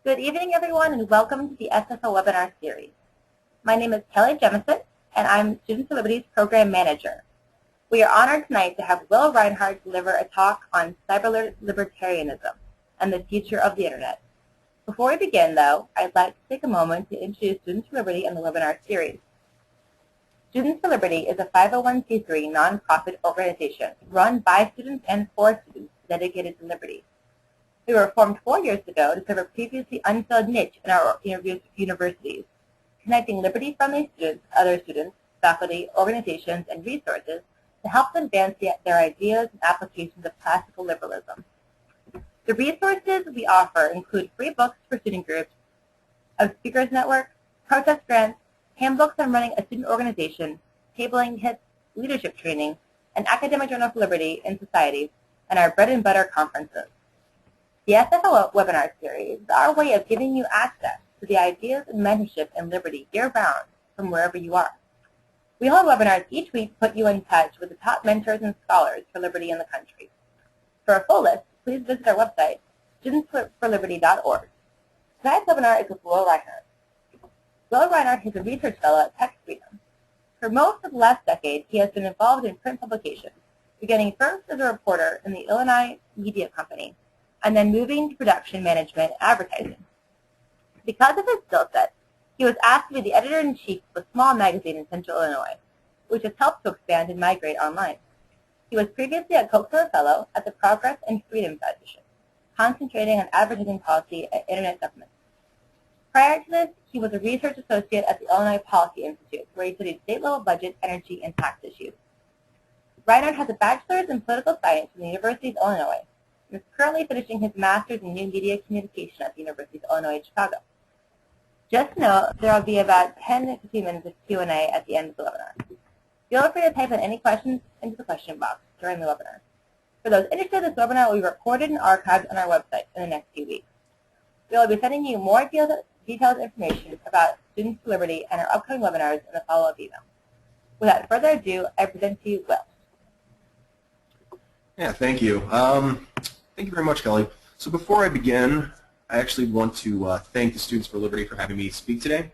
Good evening, everyone, and welcome to the SFO webinar series. My name is Kelly Jemison, and I'm Students for Liberty's Program Manager. We are honored tonight to have Will Rinehart deliver a talk on Cyberlibertarianism and the future of the Internet. Before we begin, though, I'd like to take a moment to introduce Students for Liberty and the webinar series. Students for Liberty is a 501c3 nonprofit organization run by students and for students dedicated to liberty. We were formed 4 years ago to serve a previously unfilled niche in our universities, connecting liberty-friendly students, other students, faculty, organizations, and resources to help them advance their ideas and applications of classical liberalism. The resources we offer include free books for student groups, a speakers network, protest grants, handbooks on running a student organization, tabling kits, leadership training, an academic journal for liberty and society, and our bread and butter conferences. The SFO webinar series is our way of giving you access to the ideas and mentorship in liberty year-round from wherever you are. We hold webinars each week to put you in touch with the top mentors and scholars for liberty in the country. For a full list, please visit our website, studentsforliberty.org. Tonight's webinar is with Will Rinehart. Will Rinehart is a research fellow at Tech Freedom. For most of the last decade, he has been involved in print publications, beginning first as a reporter in the Illinois Media Company, and then moving to production management and advertising. Because of his skill set, he was asked to be the editor-in-chief of a small magazine in Central Illinois, which has helped to expand and migrate online. He was previously a Coase Fellow at the Progress and Freedom Foundation, concentrating on advertising policy and internet government. Prior to this, he was a research associate at the Illinois Policy Institute, where he studied state-level budget, energy, and tax issues. Rinehart has a bachelor's in political science from the University of Illinois, and is currently finishing his master's in new media communication at the University of Illinois at Chicago. Just know there will be about 10 to 15 minutes of Q&A at the end of the webinar. Feel free to type in any questions into the question box during the webinar. For those interested, this webinar will be recorded and archived on our website in the next few weeks. We will be sending you more detailed information about Students for Liberty and our upcoming webinars in the follow-up email. Without further ado, I present to you Will. Yeah, thank you. Thank you very much, Kelly. So before I begin, I actually want to thank the Students for Liberty for having me speak today.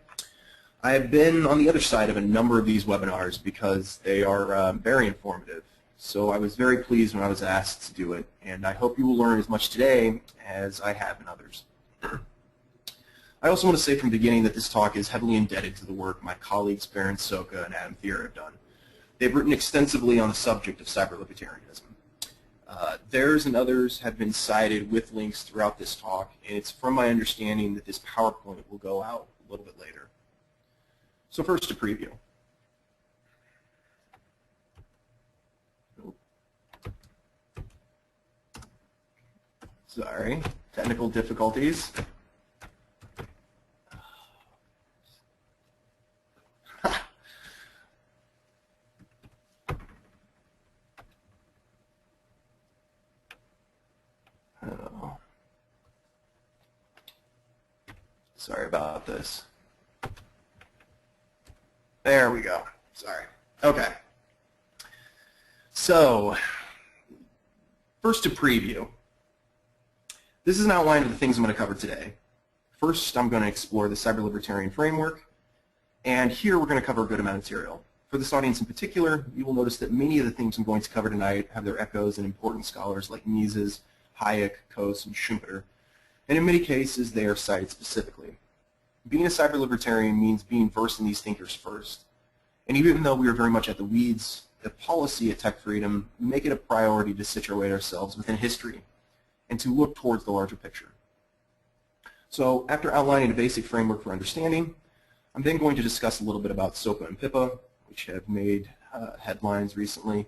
I have been on the other side of a number of these webinars because they are very informative. So I was very pleased when I was asked to do it, and I hope you will learn as much today as I have in others. I also want to say from the beginning that this talk is heavily indebted to the work my colleagues Baron Soka and Adam Thier have done. They've written extensively on the subject of cyberlibertarianism. Theirs and others have been cited with links throughout this talk, and it's from my understanding that this PowerPoint will go out a little bit later. So first, a preview. Sorry, technical difficulties. Sorry about this. There we go. Sorry. Okay. So, first a preview. This is an outline of the things I'm going to cover today. First, I'm going to explore the cyberlibertarian framework, and here we're going to cover a good amount of material. For this audience in particular, you will notice that many of the themes I'm going to cover tonight have their echoes in important scholars like Mises, Hayek, Coase, and Schumpeter, and in many cases they are cited specifically. Being a cyberlibertarian means being versed in these thinkers first. And even though we are very much at the weeds, the policy at Tech Freedom, we make it a priority to situate ourselves within history and to look towards the larger picture. So after outlining a basic framework for understanding, I'm then going to discuss a little bit about SOPA and PIPA, which have made headlines recently.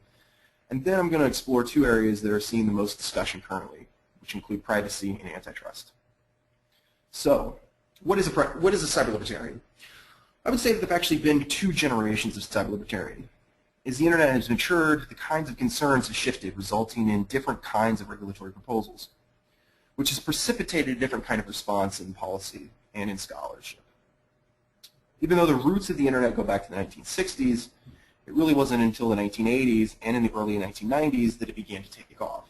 And then I'm going to explore two areas that are seeing the most discussion currently, which include privacy and antitrust. So, what is a cyberlibertarian? I would say that there have actually been two generations of cyberlibertarian. As the internet has matured, the kinds of concerns have shifted, resulting in different kinds of regulatory proposals, which has precipitated a different kind of response in policy and in scholarship. Even though the roots of the internet go back to the 1960s, it really wasn't until the 1980s and in the early 1990s that it began to take off.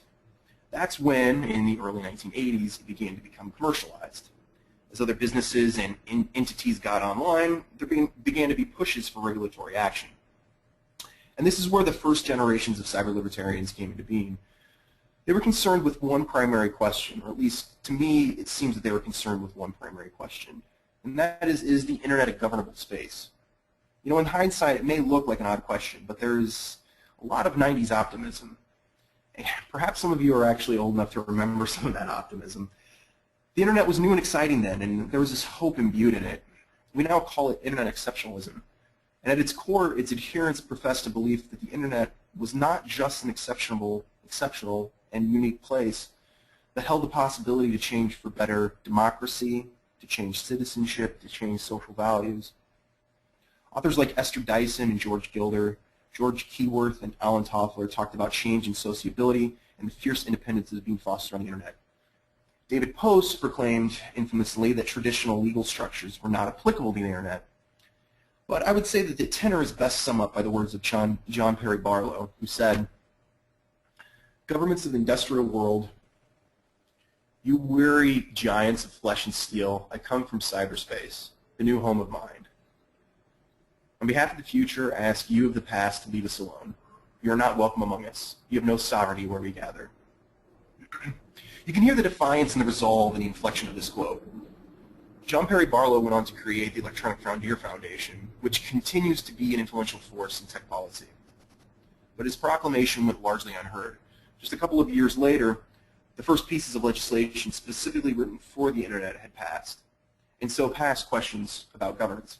That's when, in the early 1980s, it began to become commercialized. As other businesses and entities got online, there began to be pushes for regulatory action. And this is where the first generations of cyber-libertarians came into being. They were concerned with one primary question, or at least to me it seems that they were concerned with one primary question, and that is the internet a governable space? You know, in hindsight it may look like an odd question, but there's a lot of 90s optimism. And perhaps some of you are actually old enough to remember some of that optimism. The internet was new and exciting then, and there was this hope imbued in it. We now call it internet exceptionalism. And at its core, its adherents professed a belief that the internet was not just an exceptional and unique place that held the possibility to change for better democracy, to change citizenship, to change social values. Authors like Esther Dyson and George Gilder, George Keyworth and Alan Toffler talked about change in sociability and the fierce independence that is being fostered on the internet. David Post proclaimed infamously that traditional legal structures were not applicable to the internet. But I would say that the tenor is best summed up by the words of John Perry Barlow, who said, "Governments of the industrial world, you weary giants of flesh and steel, I come from cyberspace, the new home of mind. On behalf of the future, I ask you of the past to leave us alone. You are not welcome among us. You have no sovereignty where we gather." You can hear the defiance and the resolve in the inflection of this quote. John Perry Barlow went on to create the Electronic Frontier Foundation, which continues to be an influential force in tech policy. But his proclamation went largely unheard. Just a couple of years later, the first pieces of legislation specifically written for the internet had passed, and so passed questions about governance.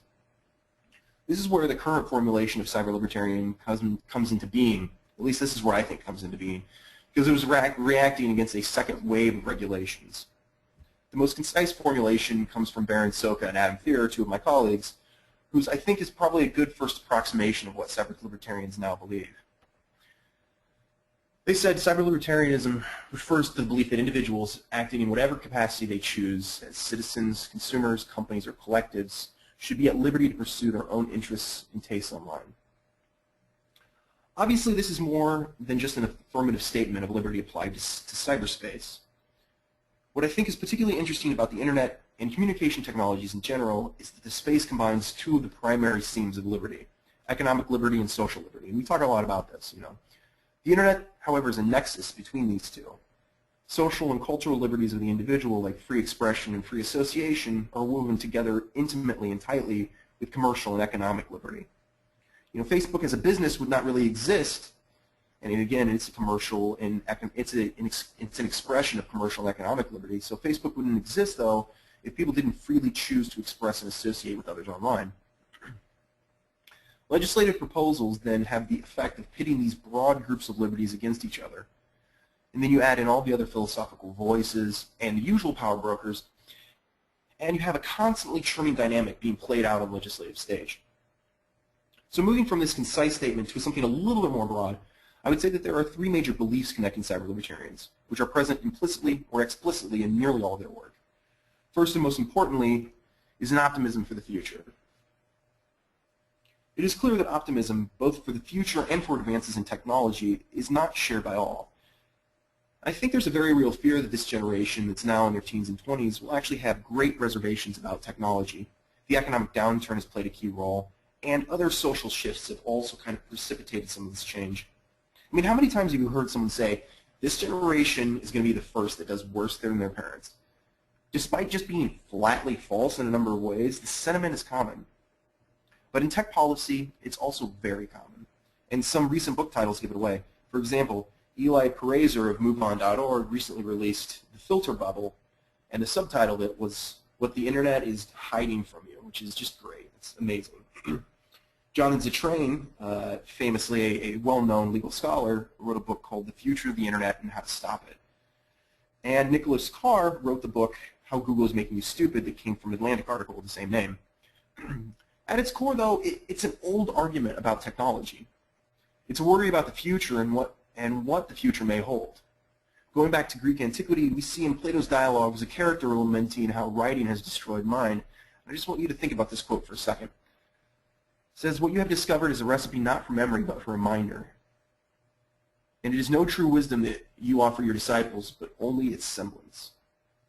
This is where the current formulation of cyber-libertarian comes into being. At least this is where I think it comes into being, because it was reacting against a second wave of regulations. The most concise formulation comes from Baron Soka and Adam Thierer, two of my colleagues, whose I think is probably a good first approximation of what cyber-libertarians now believe. They said cyber-libertarianism refers to the belief that individuals acting in whatever capacity they choose as citizens, consumers, companies, or collectives should be at liberty to pursue their own interests and tastes online. Obviously, this is more than just an affirmative statement of liberty applied to cyberspace. What I think is particularly interesting about the internet and communication technologies in general is that the space combines two of the primary themes of liberty, economic liberty and social liberty. And we talk a lot about this, you know. The internet, however, is a nexus between these two. Social and cultural liberties of the individual, like free expression and free association, are woven together intimately and tightly with commercial and economic liberty. You know, Facebook as a business would not really exist, and again, it's a commercial and it's an expression of commercial and economic liberty. So Facebook wouldn't exist, though, if people didn't freely choose to express and associate with others online. Legislative proposals then have the effect of pitting these broad groups of liberties against each other. And then you add in all the other philosophical voices and the usual power brokers, and you have a constantly churning dynamic being played out on the legislative stage. So moving from this concise statement to something a little bit more broad, I would say that there are three major beliefs connecting cyber-libertarians, which are present implicitly or explicitly in nearly all of their work. First and most importantly is an optimism for the future. It is clear that optimism, both for the future and for advances in technology, is not shared by all. I think there's a very real fear that this generation that's now in their teens and 20s will actually have great reservations about technology. The economic downturn has played a key role, and other social shifts have also kind of precipitated some of this change. I mean, how many times have you heard someone say, this generation is going to be the first that does worse than their parents? Despite just being flatly false in a number of ways, the sentiment is common. But in tech policy, it's also very common. And some recent book titles give it away. For example, Eli Perazer of MoveOn.org recently released The Filter Bubble, and the subtitle of it was What the Internet is Hiding from You, which is just great. It's amazing. Jonathan Zittrain, famously a well-known legal scholar, wrote a book called The Future of the Internet and How to Stop It. And Nicholas Carr wrote the book How Google is Making You Stupid that came from an Atlantic article with the same name. At its core, though, it's an old argument about technology. It's a worry about the future and what the future may hold. Going back to Greek antiquity, we see in Plato's dialogues a character lamenting how writing has destroyed mind. I just want you to think about this quote for a second. It says, what you have discovered is a recipe not for memory but for reminder. And it is no true wisdom that you offer your disciples, but only its semblance.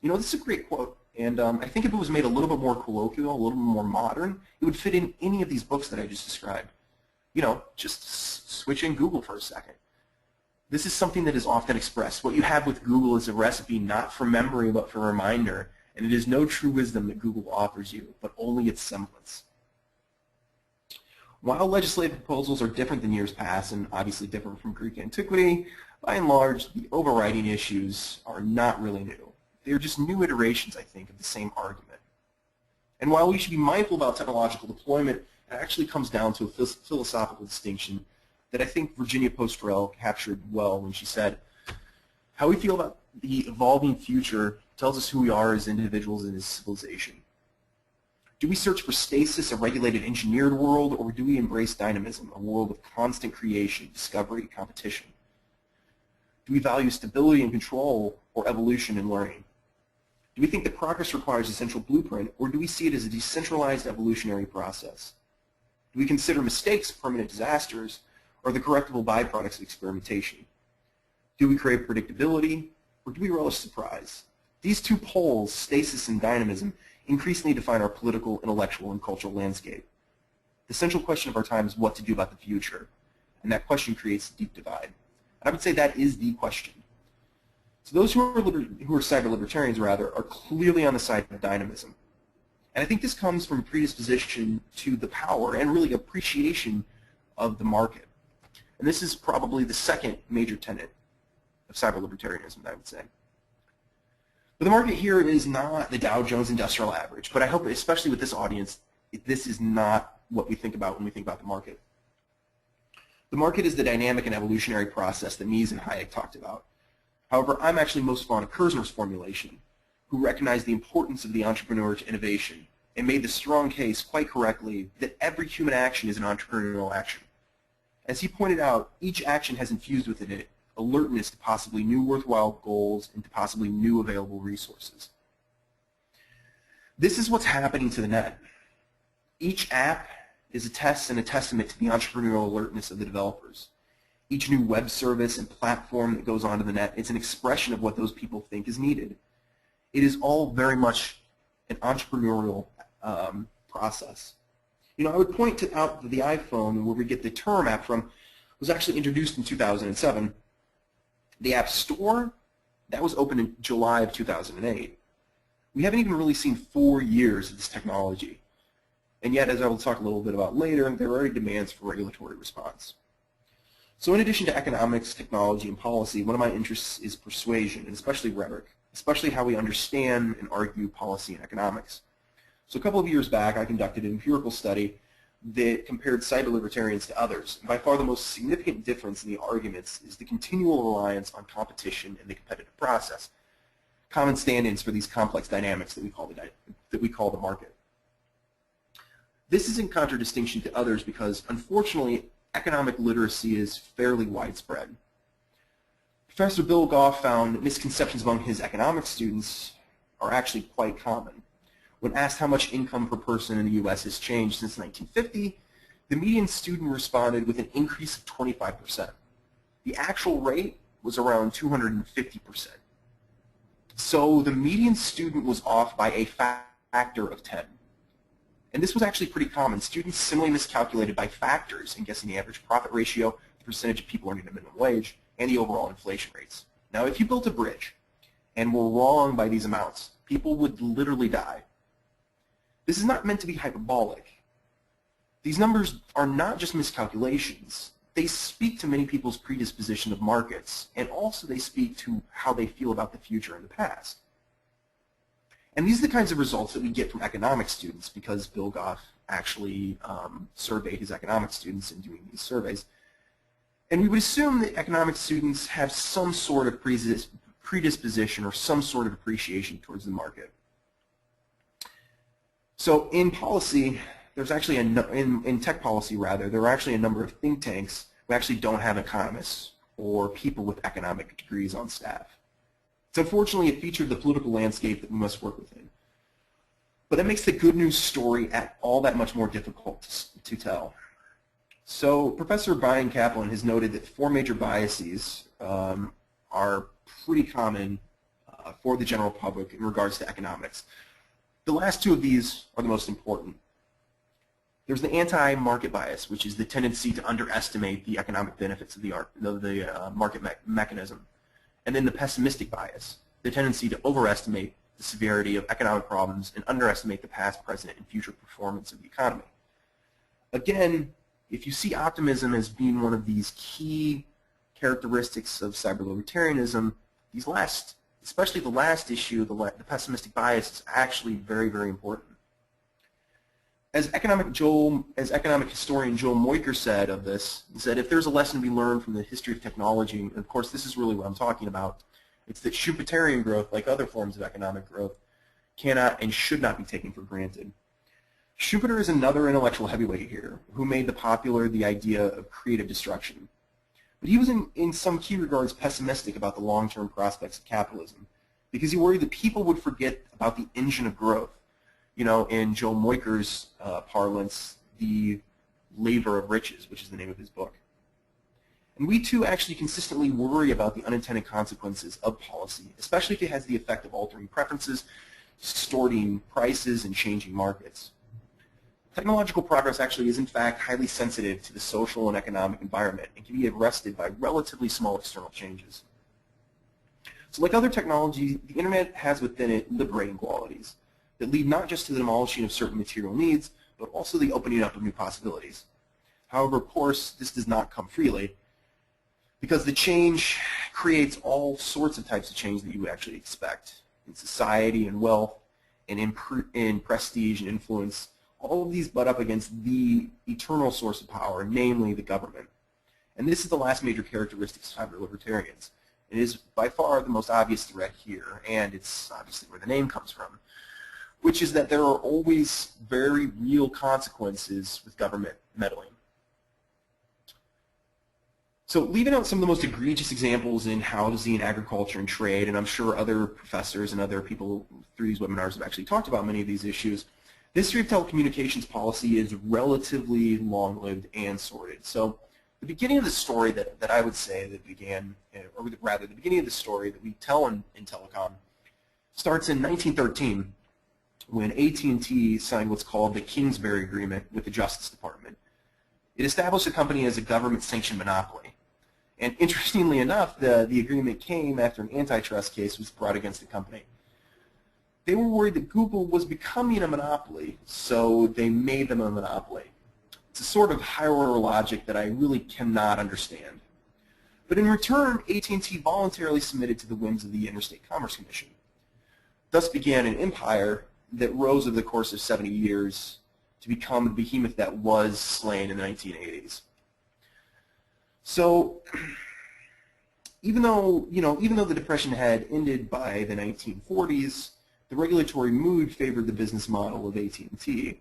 You know, this is a great quote. And I think if it was made a little bit more colloquial, a little bit more modern, it would fit in any of these books that I just described. You know, just switch in Google for a second. This is something that is often expressed. What you have with Google is a recipe not for memory but for reminder, and it is no true wisdom that Google offers you, but only its semblance. While legislative proposals are different than years past and obviously different from Greek antiquity, by and large, the overriding issues are not really new. They're just new iterations, I think, of the same argument. And while we should be mindful about technological deployment, it actually comes down to a philosophical distinction that I think Virginia Postrel captured well when she said, how we feel about the evolving future tells us who we are as individuals and as civilization. Do we search for stasis, a regulated, engineered world, or do we embrace dynamism, a world of constant creation, discovery, competition? Do we value stability and control, or evolution and learning? Do we think that progress requires a central blueprint, or do we see it as a decentralized evolutionary process? Do we consider mistakes permanent disasters, or the correctable byproducts of experimentation? Do we crave predictability, or do we relish surprise? These two poles, stasis and dynamism, increasingly define our political, intellectual, and cultural landscape. The central question of our time is what to do about the future, and that question creates a deep divide. And I would say that is the question. So those who are cyber-libertarians, rather, are clearly on the side of dynamism. And I think this comes from a predisposition to the power and really appreciation of the market. And this is probably the second major tenet of cyber-libertarianism, I would say. But the market here is not the Dow Jones Industrial Average, but I hope, especially with this audience, this is not what we think about when we think about the market. The market is the dynamic and evolutionary process that Mises and Hayek talked about. However, I'm actually most fond of Kerzner's formulation, who recognized the importance of the entrepreneur to innovation and made the strong case, quite correctly, that every human action is an entrepreneurial action. As he pointed out, each action has infused within it alertness to possibly new worthwhile goals and to possibly new available resources. This is what's happening to the net. Each app is a test and a testament to the entrepreneurial alertness of the developers. Each new web service and platform that goes onto the net is an expression of what those people think is needed. It is all very much an entrepreneurial process. You know, I would point out that the iPhone, where we get the term app from, was actually introduced in 2007. The App Store, that was opened in July of 2008. We haven't even really seen 4 years of this technology. And yet, as I will talk a little bit about later, there are already demands for regulatory response. So in addition to economics, technology, and policy, one of my interests is persuasion, and especially rhetoric, especially how we understand and argue policy and economics. So a couple of years back, I conducted an empirical study that compared cyber-libertarians to others. And by far the most significant difference in the arguments is the continual reliance on competition and the competitive process, common stand-ins for these complex dynamics that we call the market. This is in contradistinction to others because, unfortunately, economic literacy is fairly widespread. Professor Bill Goff found that misconceptions among his economics students are actually quite common. When asked how much income per person in the U.S. has changed since 1950, the median student responded with an increase of 25%. The actual rate was around 250%. So the median student was off by a factor of 10. And this was actually pretty common. Students similarly miscalculated by factors in guessing the average profit ratio, the percentage of people earning the minimum wage, and the overall inflation rates. Now, if you built a bridge and were wrong by these amounts, people would literally die. This is not meant to be hyperbolic. These numbers are not just miscalculations. They speak to many people's predisposition of markets, and also they speak to how they feel about the future and the past. And these are the kinds of results that we get from economics students because Bill Goff actually surveyed his economics students in doing these surveys. And we would assume that economics students have some sort of predisposition or some sort of appreciation towards the market. So in policy, there's actually in tech policy rather, there are actually a number of think tanks who actually don't have economists or people with economic degrees on staff. It's unfortunately a feature of the political landscape that we must work within. But that makes the good news story all that much more difficult to tell. So Professor Brian Kaplan has noted that 4 major biases are pretty common for the general public in regards to economics. The last two of these are the most important. There's the anti-market bias, which is the tendency to underestimate the economic benefits of the market mechanism. And then the pessimistic bias, the tendency to overestimate the severity of economic problems and underestimate the past, present, and future performance of the economy. Again, if you see optimism as being one of these key characteristics of cyberlibertarianism, especially the last issue, the pessimistic bias, is actually very, very important. As economic historian Joel Moyker said of this, he said, if there's a lesson to be learned from the history of technology, and of course this is really what I'm talking about, it's that Schumpeterian growth, like other forms of economic growth, cannot and should not be taken for granted. Schumpeter is another intellectual heavyweight here who made the idea of creative destruction. But he was in some key regards pessimistic about the long-term prospects of capitalism because he worried that people would forget about the engine of growth. You know, in Joel Moyker's parlance, the labor of riches, which is the name of his book. And we too actually consistently worry about the unintended consequences of policy, especially if it has the effect of altering preferences, distorting prices, and changing markets. Technological progress actually is in fact highly sensitive to the social and economic environment and can be arrested by relatively small external changes. So like other technology, the internet has within it liberating qualities that lead not just to the demolishing of certain material needs, but also the opening up of new possibilities. However, of course, this does not come freely because the change creates all sorts of types of change that you would actually expect in society and wealth and in prestige and influence. All of these butt up against the eternal source of power, namely the government. And this is the last major characteristic of cyberlibertarians. It is by far the most obvious threat here, and it's obviously where the name comes from, which is that there are always very real consequences with government meddling. So leaving out some of the most egregious examples in housing, agriculture, and trade, and I'm sure other professors and other people through these webinars have actually talked about many of these issues, the history of telecommunications policy is relatively long-lived and sordid. So the beginning of the story that I would say that began, or rather the beginning of the story that we tell in telecom starts in 1913 when AT&T signed what's called the Kingsbury Agreement with the Justice Department. It established the company as a government-sanctioned monopoly. And interestingly enough, the agreement came after an antitrust case was brought against the company. They were worried that Google was becoming a monopoly, so they made them a monopoly. It's a sort of higher-order logic that I really cannot understand. But in return, AT&T voluntarily submitted to the whims of the Interstate Commerce Commission. Thus began an empire that rose over the course of 70 years to become the behemoth that was slain in the 1980s. So, even though the Depression had ended by the 1940s, the regulatory mood favored the business model of AT&T.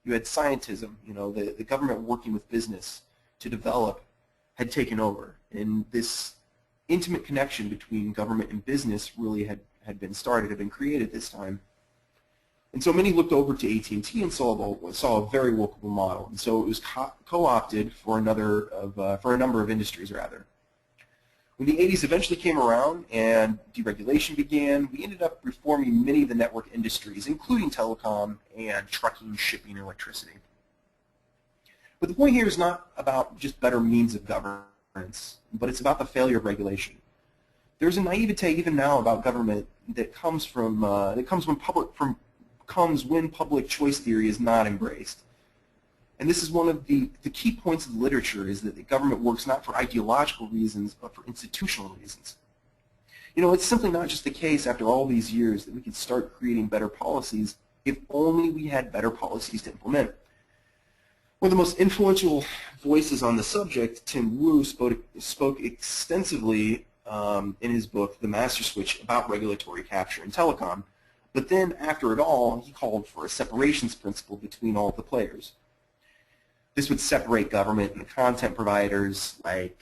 You had scientism, the government working with business to develop had taken over, and this intimate connection between government and business really had been created this time. And so many looked over to AT&T and saw a very workable model, and so it was co-opted for a number of industries rather. When the 80s eventually came around and deregulation began, we ended up reforming many of the network industries, including telecom and trucking, shipping, and electricity. But the point here is not about just better means of governance, but it's about the failure of regulation. There's a naivete even now about government that comes when public choice theory is not embraced. And this is one of the key points of the literature, is that the government works not for ideological reasons, but for institutional reasons. It's simply not just the case after all these years that we could start creating better policies if only we had better policies to implement. One of the most influential voices on the subject, Tim Wu, spoke extensively in his book, The Master Switch, about regulatory capture in telecom. But then, after it all, he called for a separations principle between all the players. This would separate government and content providers like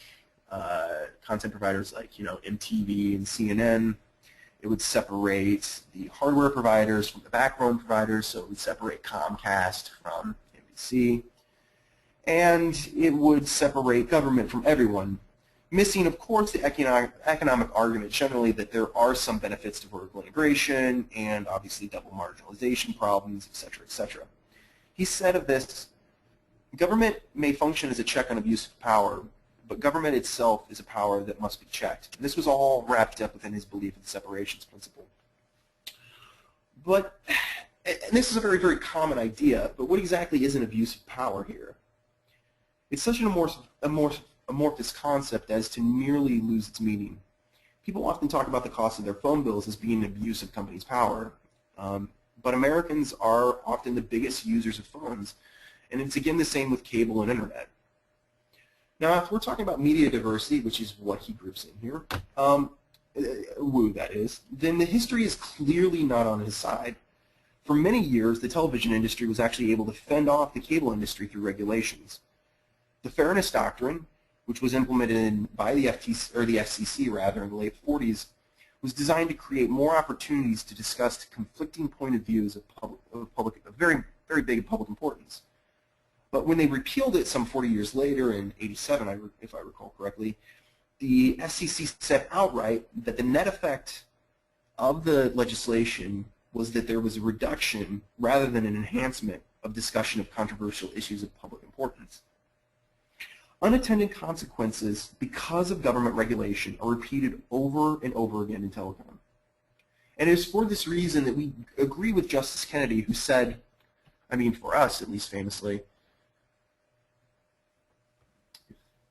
MTV and CNN. It would separate the hardware providers from the backbone providers, so it would separate Comcast from NBC. And it would separate government from everyone, missing, of course, the economic argument generally that there are some benefits to vertical integration and obviously double marginalization problems, et cetera, et cetera. He said of this, government may function as a check on abuse of power, but government itself is a power that must be checked. And this was all wrapped up within his belief in the separations principle. But, and this is a very, very common idea, but what exactly is an abuse of power here? It's such an amorphous concept as to nearly lose its meaning. People often talk about the cost of their phone bills as being an abuse of companies' power, but Americans are often the biggest users of phones, and it's again the same with cable and internet. Now, if we're talking about media diversity, which is what he groups in here, woo that is, then the history is clearly not on his side. For many years, the television industry was actually able to fend off the cable industry through regulations. The Fairness Doctrine, which was implemented by the FCC rather in the late 40s, was designed to create more opportunities to discuss conflicting point of views of very, very big public importance. But when they repealed it some 40 years later in '87, if I recall correctly, the FCC said outright that the net effect of the legislation was that there was a reduction rather than an enhancement of discussion of controversial issues of public importance. Unintended consequences because of government regulation are repeated over and over again in telecom. And it is for this reason that we agree with Justice Kennedy, who said, I mean for us at least famously,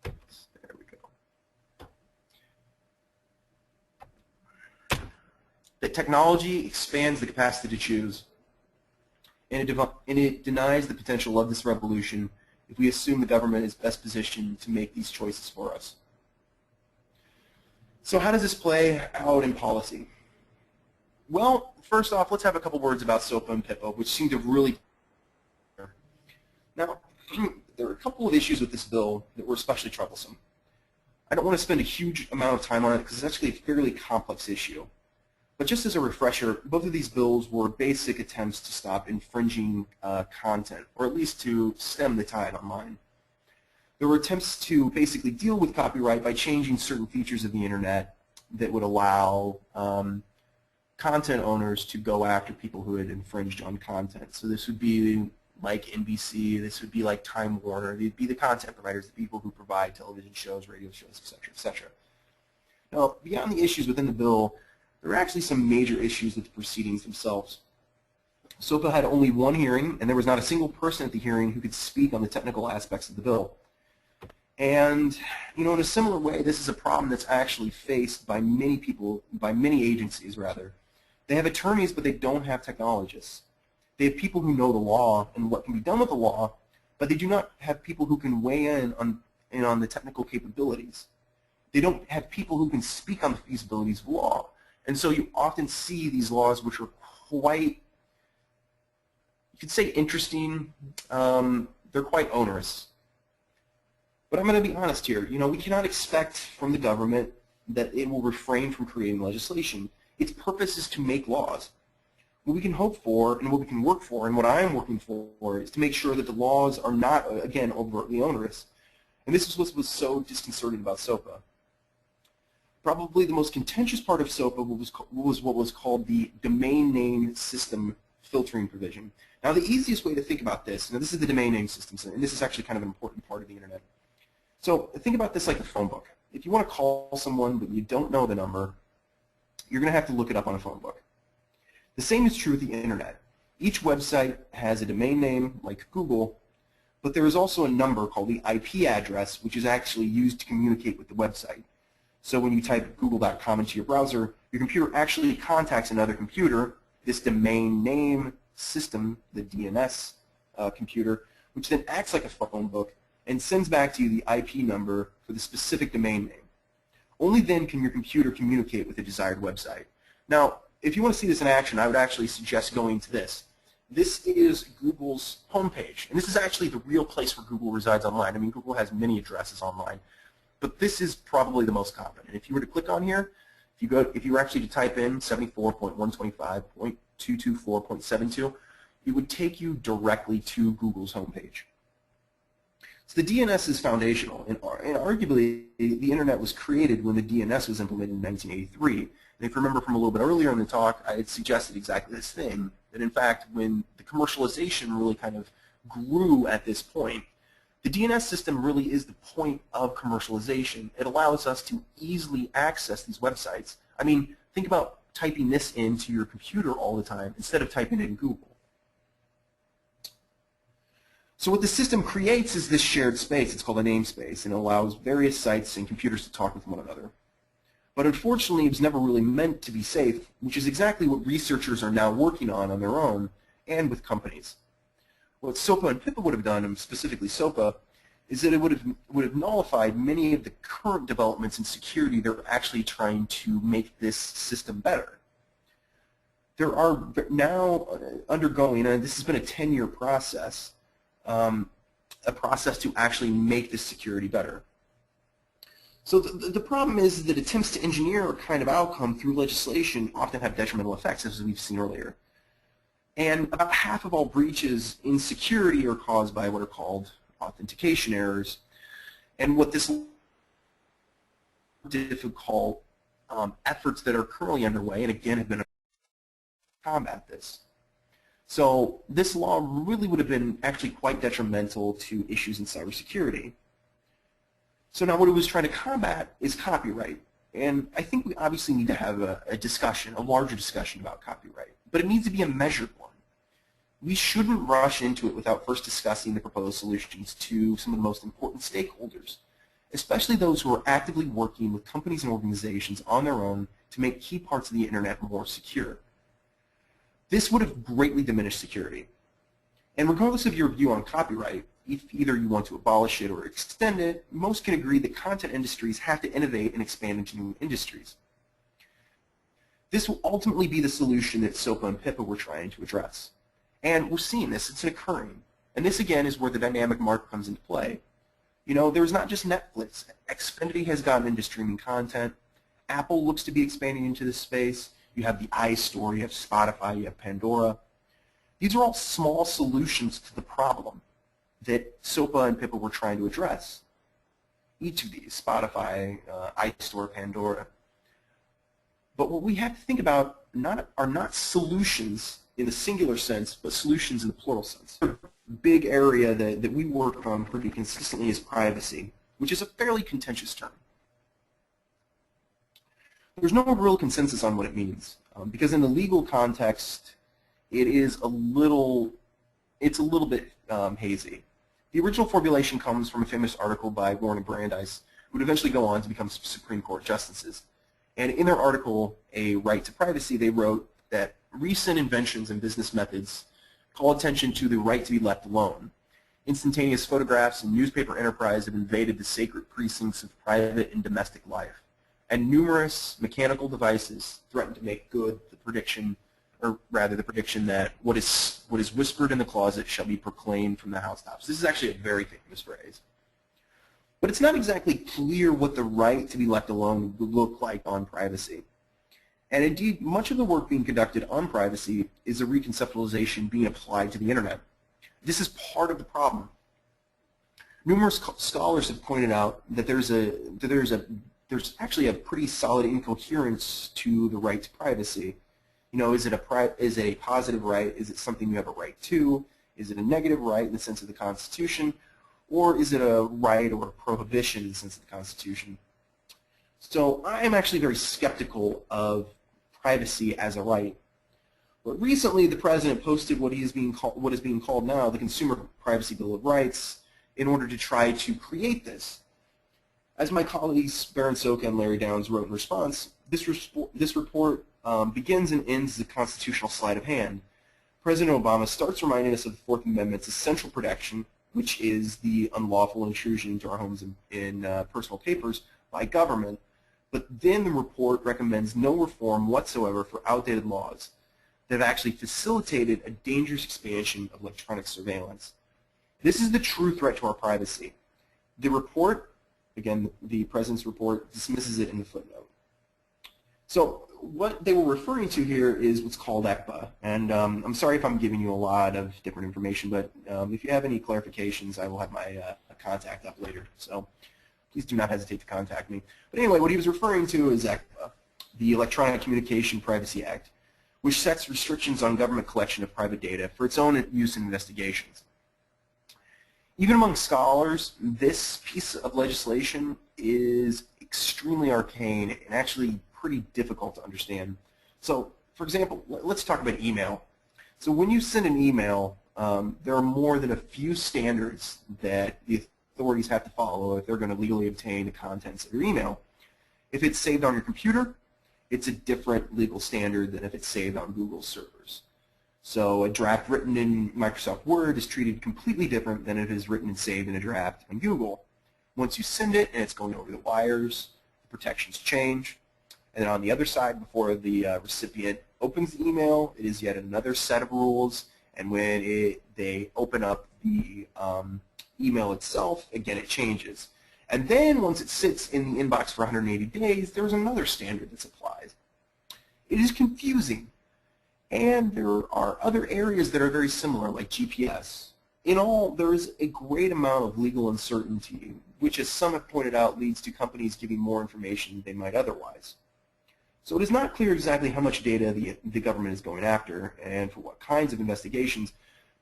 there we go, that technology expands the capacity to choose, and it denies the potential of this revolution if we assume the government is best positioned to make these choices for us. So how does this play out in policy? Well, first off, let's have a couple words about SOPA and PIPA, which seem to really... Now, there are a couple of issues with this bill that were especially troublesome. I don't want to spend a huge amount of time on it because it's actually a fairly complex issue. But just as a refresher, both of these bills were basic attempts to stop infringing content, or at least to stem the tide online. There were attempts to basically deal with copyright by changing certain features of the internet that would allow content owners to go after people who had infringed on content. So this would be like NBC, this would be like Time Warner, they'd be the content providers, the people who provide television shows, radio shows, etc., etc. Now, beyond the issues within the bill, there are actually some major issues with the proceedings themselves. SOPA had only one hearing, and there was not a single person at the hearing who could speak on the technical aspects of the bill. And, you know, in a similar way, this is a problem that's actually faced by many people, by many agencies, rather. They have attorneys, but they don't have technologists. They have people who know the law and what can be done with the law, but they do not have people who can weigh in on the technical capabilities. They don't have people who can speak on the feasibilities of law. And so you often see these laws which are quite, you could say interesting, they're quite onerous. But I'm going to be honest here, you know, we cannot expect from the government that it will refrain from creating legislation. Its purpose is to make laws. What we can hope for and what we can work for and what I am working for is to make sure that the laws are not, again, overtly onerous. And this is what was so disconcerting about SOPA. Probably the most contentious part of SOPA was what was called the domain name system filtering provision. Now the easiest way to think about this, now this is the domain name system, and this is actually kind of an important part of the internet. So think about this like a phone book. If you want to call someone but you don't know the number, you're going to have to look it up on a phone book. The same is true with the internet. Each website has a domain name like Google, but there is also a number called the IP address, which is actually used to communicate with the website. So when you type google.com into your browser, your computer actually contacts another computer, this domain name system, the DNS computer, which then acts like a phone book and sends back to you the IP number for the specific domain name. Only then can your computer communicate with the desired website. Now, if you want to see this in action, I would actually suggest going to this. This is Google's homepage, and this is actually the real place where Google resides online. I mean, Google has many addresses online. But this is probably the most common. And if you were to click on here, if you were actually to type in 74.125.224.72, it would take you directly to Google's homepage. So the DNS is foundational, and arguably the internet was created when the DNS was implemented in 1983. And if you remember from a little bit earlier in the talk, I had suggested exactly this thing, that in fact when the commercialization really kind of grew at this point, the DNS system really is the point of commercialization. It allows us to easily access these websites. I mean, think about typing this into your computer all the time instead of typing it in Google. So what the system creates is this shared space. It's called a namespace, and it allows various sites and computers to talk with one another. But unfortunately, it was never really meant to be safe, which is exactly what researchers are now working on their own and with companies. What SOPA and PIPA would have done, and specifically SOPA, is that it would have nullified many of the current developments in security that are actually trying to make this system better. There are now undergoing, and this has been a 10-year process, a process to actually make this security better. So the problem is that attempts to engineer a kind of outcome through legislation often have detrimental effects, as we've seen earlier. And about half of all breaches in security are caused by what are called authentication errors. And what this difficult efforts that are currently underway, and again have been to combat this. So this law really would have been actually quite detrimental to issues in cybersecurity. So now what it was trying to combat is copyright. And I think we obviously need to have a discussion, a larger discussion about copyright. But it needs to be a measured one. We shouldn't rush into it without first discussing the proposed solutions to some of the most important stakeholders, especially those who are actively working with companies and organizations on their own to make key parts of the internet more secure. This would have greatly diminished security. And regardless of your view on copyright, if either you want to abolish it or extend it, most can agree that content industries have to innovate and expand into new industries. This will ultimately be the solution that SOPA and PIPA were trying to address. And we're seeing this, it's occurring. And this again is where the dynamic market comes into play. You know, there's not just Netflix. Xfinity has gotten into streaming content. Apple looks to be expanding into this space. You have the iStore, you have Spotify, you have Pandora. These are all small solutions to the problem that SOPA and PIPA were trying to address. Each of these, Spotify, iStore, Pandora. But what we have to think about are not solutions in the singular sense, but solutions in the plural sense. A big area that we work on pretty consistently is privacy, which is a fairly contentious term. There's no real consensus on what it means, because in the legal context, it's a little bit hazy. The original formulation comes from a famous article by Warren and Brandeis, who would eventually go on to become Supreme Court justices. And in their article, A Right to Privacy, they wrote that recent inventions and business methods call attention to the right to be left alone. Instantaneous photographs and newspaper enterprise have invaded the sacred precincts of private and domestic life. And numerous mechanical devices threaten to make good the prediction, or rather the prediction that what is whispered in the closet shall be proclaimed from the housetops. This is actually a very famous phrase. But it's not exactly clear what the right to be left alone would look like on privacy. And indeed, much of the work being conducted on privacy is a reconceptualization being applied to the internet. This is part of the problem. Numerous scholars have pointed out that there's actually a pretty solid incoherence to the right to privacy. You know, is it a positive right? Is it something you have a right to? Is it a negative right in the sense of the Constitution? Or is it a right or a prohibition in the sense of the Constitution? So I am actually very skeptical of privacy as a right. But recently the President posted what is being called now the Consumer Privacy Bill of Rights in order to try to create this. As my colleagues Baron Soka and Larry Downs wrote in response, this report begins and ends the constitutional sleight of hand. President Obama starts reminding us of the Fourth Amendment's essential protection, which is the unlawful intrusion into our homes in personal papers by government, but then the report recommends no reform whatsoever for outdated laws that have actually facilitated a dangerous expansion of electronic surveillance. This is the true threat to our privacy. The report, again, the President's report, dismisses it in the footnote. So what they were referring to here is what's called ECPA, and I'm sorry if I'm giving you a lot of different information, but if you have any clarifications, I will have my contact up later, so please do not hesitate to contact me. But anyway, what he was referring to is ECPA, the Electronic Communication Privacy Act, which sets restrictions on government collection of private data for its own use in investigations. Even among scholars, this piece of legislation is extremely arcane and actually pretty difficult to understand. So, for example, let's talk about email. So when you send an email, there are more than a few standards that the authorities have to follow if they're going to legally obtain the contents of your email. If it's saved on your computer, it's a different legal standard than if it's saved on Google servers. So a draft written in Microsoft Word is treated completely different than if it is written and saved in a draft on Google. Once you send it and it's going over the wires, the protections change. And then on the other side, before the recipient opens the email, it is yet another set of rules. And when they open up the email itself, again, it changes. And then once it sits in the inbox for 180 days, there's another standard that's applied. It is confusing. And there are other areas that are very similar, like GPS. In all, there is a great amount of legal uncertainty, which, as some have pointed out, leads to companies giving more information than they might otherwise. So it is not clear exactly how much data the government is going after and for what kinds of investigations,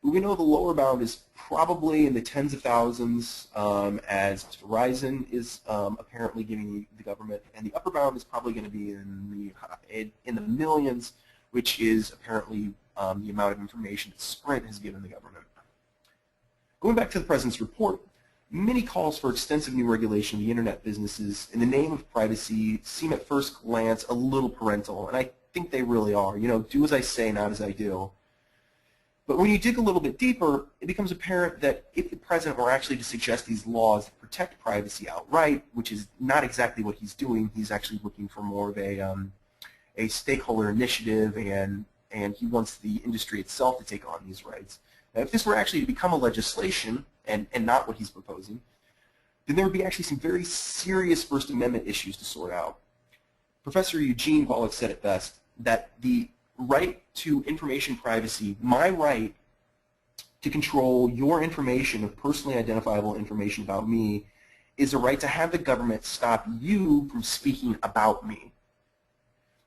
but we know the lower bound is probably in the tens of thousands, as Verizon is apparently giving the government, and the upper bound is probably going to be in the millions, which is apparently the amount of information that Sprint has given the government. Going back to the President's report, many calls for extensive new regulation of the Internet businesses in the name of privacy seem at first glance a little parental, and I think they really are. You know, do as I say, not as I do. But when you dig a little bit deeper, it becomes apparent that if the President were actually to suggest these laws that protect privacy outright, which is not exactly what he's doing, he's actually looking for more of a stakeholder initiative, and he wants the industry itself to take on these rights. Now, if this were actually to become a legislation, and not what he's proposing, then there would be actually some very serious First Amendment issues to sort out. Professor Eugene Volokh said it best, that the right to information privacy, my right to control your information of personally identifiable information about me, is a right to have the government stop you from speaking about me.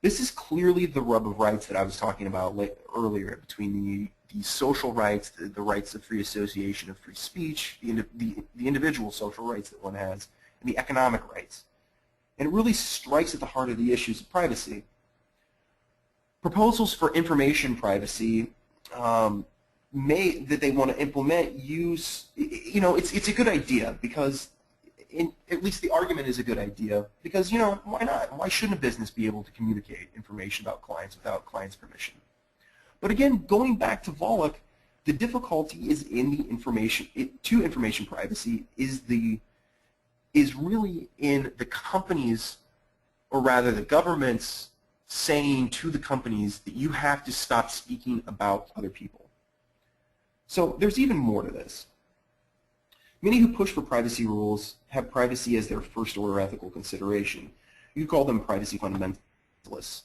This is clearly the rub of rights that I was talking about earlier, between the social rights, the rights of free association, of free speech, the individual social rights that one has, and the economic rights. And it really strikes at the heart of the issues of privacy. Proposals for information privacy that they want to implement use, it's a good idea because, at least the argument is a good idea because, why not? Why shouldn't a business be able to communicate information about clients without clients' permission? But again, going back to Volokh, the difficulty is in the information privacy is really in the companies, or rather the governments, saying to the companies that you have to stop speaking about other people. So there's even more to this. Many who push for privacy rules have privacy as their first-order ethical consideration. You call them privacy fundamentalists.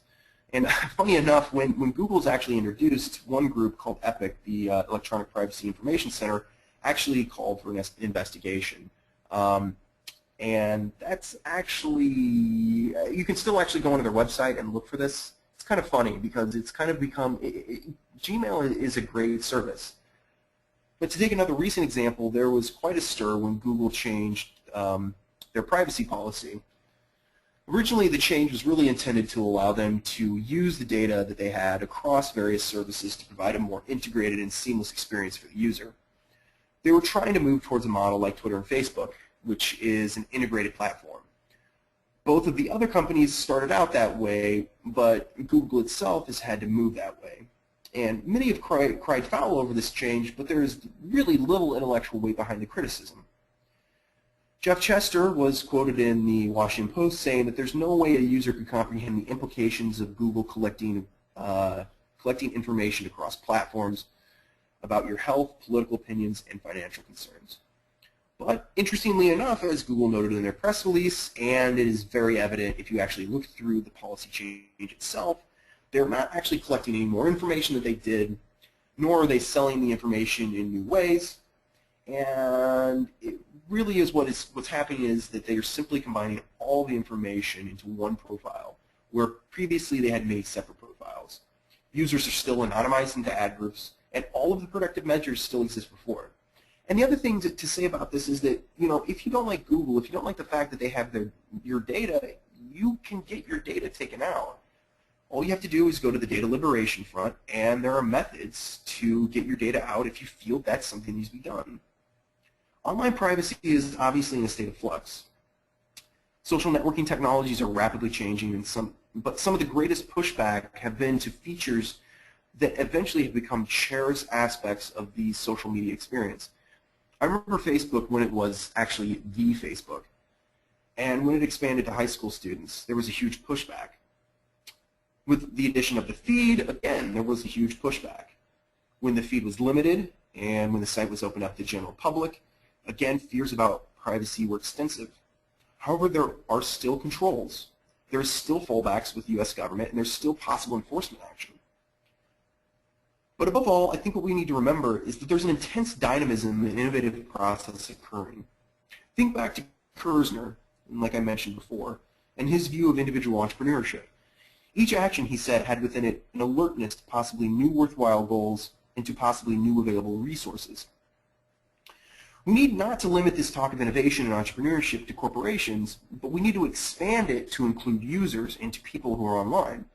And funny enough, when Google's actually introduced, one group called EPIC, the Electronic Privacy Information Center, actually called for an investigation. And that's actually, you can still actually go onto their website and look for this. It's kind of funny because it's kind of become, Gmail is a great service. But to take another recent example, there was quite a stir when Google changed their privacy policy. Originally, the change was really intended to allow them to use the data that they had across various services to provide a more integrated and seamless experience for the user. They were trying to move towards a model like Twitter and Facebook, which is an integrated platform. Both of the other companies started out that way, but Google itself has had to move that way. And many have cried foul over this change, but there is really little intellectual weight behind the criticism. Jeff Chester was quoted in the Washington Post saying that there's no way a user could comprehend the implications of Google collecting information across platforms about your health, political opinions, and financial concerns. But interestingly enough, as Google noted in their press release, and it is very evident if you actually look through the policy change itself, they're not actually collecting any more information than they did, nor are they selling the information in new ways. And it really is what's happening is that they are simply combining all the information into one profile, where previously they had many separate profiles. Users are still anonymized into ad groups, and all of the protective measures still exist before. And the other thing to say about this is that, if you don't like Google, if you don't like the fact that they have your data, you can get your data taken out. All you have to do is go to the data liberation front, and there are methods to get your data out if you feel that's something that needs to be done. Online privacy is obviously in a state of flux. Social networking technologies are rapidly changing, but some of the greatest pushback have been to features that eventually have become cherished aspects of the social media experience. I remember Facebook when it was actually the Facebook, and when it expanded to high school students, there was a huge pushback. With the addition of the feed, again, there was a huge pushback. When the feed was limited and when the site was opened up to the general public, again, fears about privacy were extensive. However, there are still controls. There are still fallbacks with the U.S. government, and there's still possible enforcement action. But above all, I think what we need to remember is that there's an intense dynamism and innovative process occurring. Think back to Kerzner, like I mentioned before, and his view of individual entrepreneurship. Each action, he said, had within it an alertness to possibly new worthwhile goals and to possibly new available resources. We need not to limit this talk of innovation and entrepreneurship to corporations, but we need to expand it to include users and to people who are online.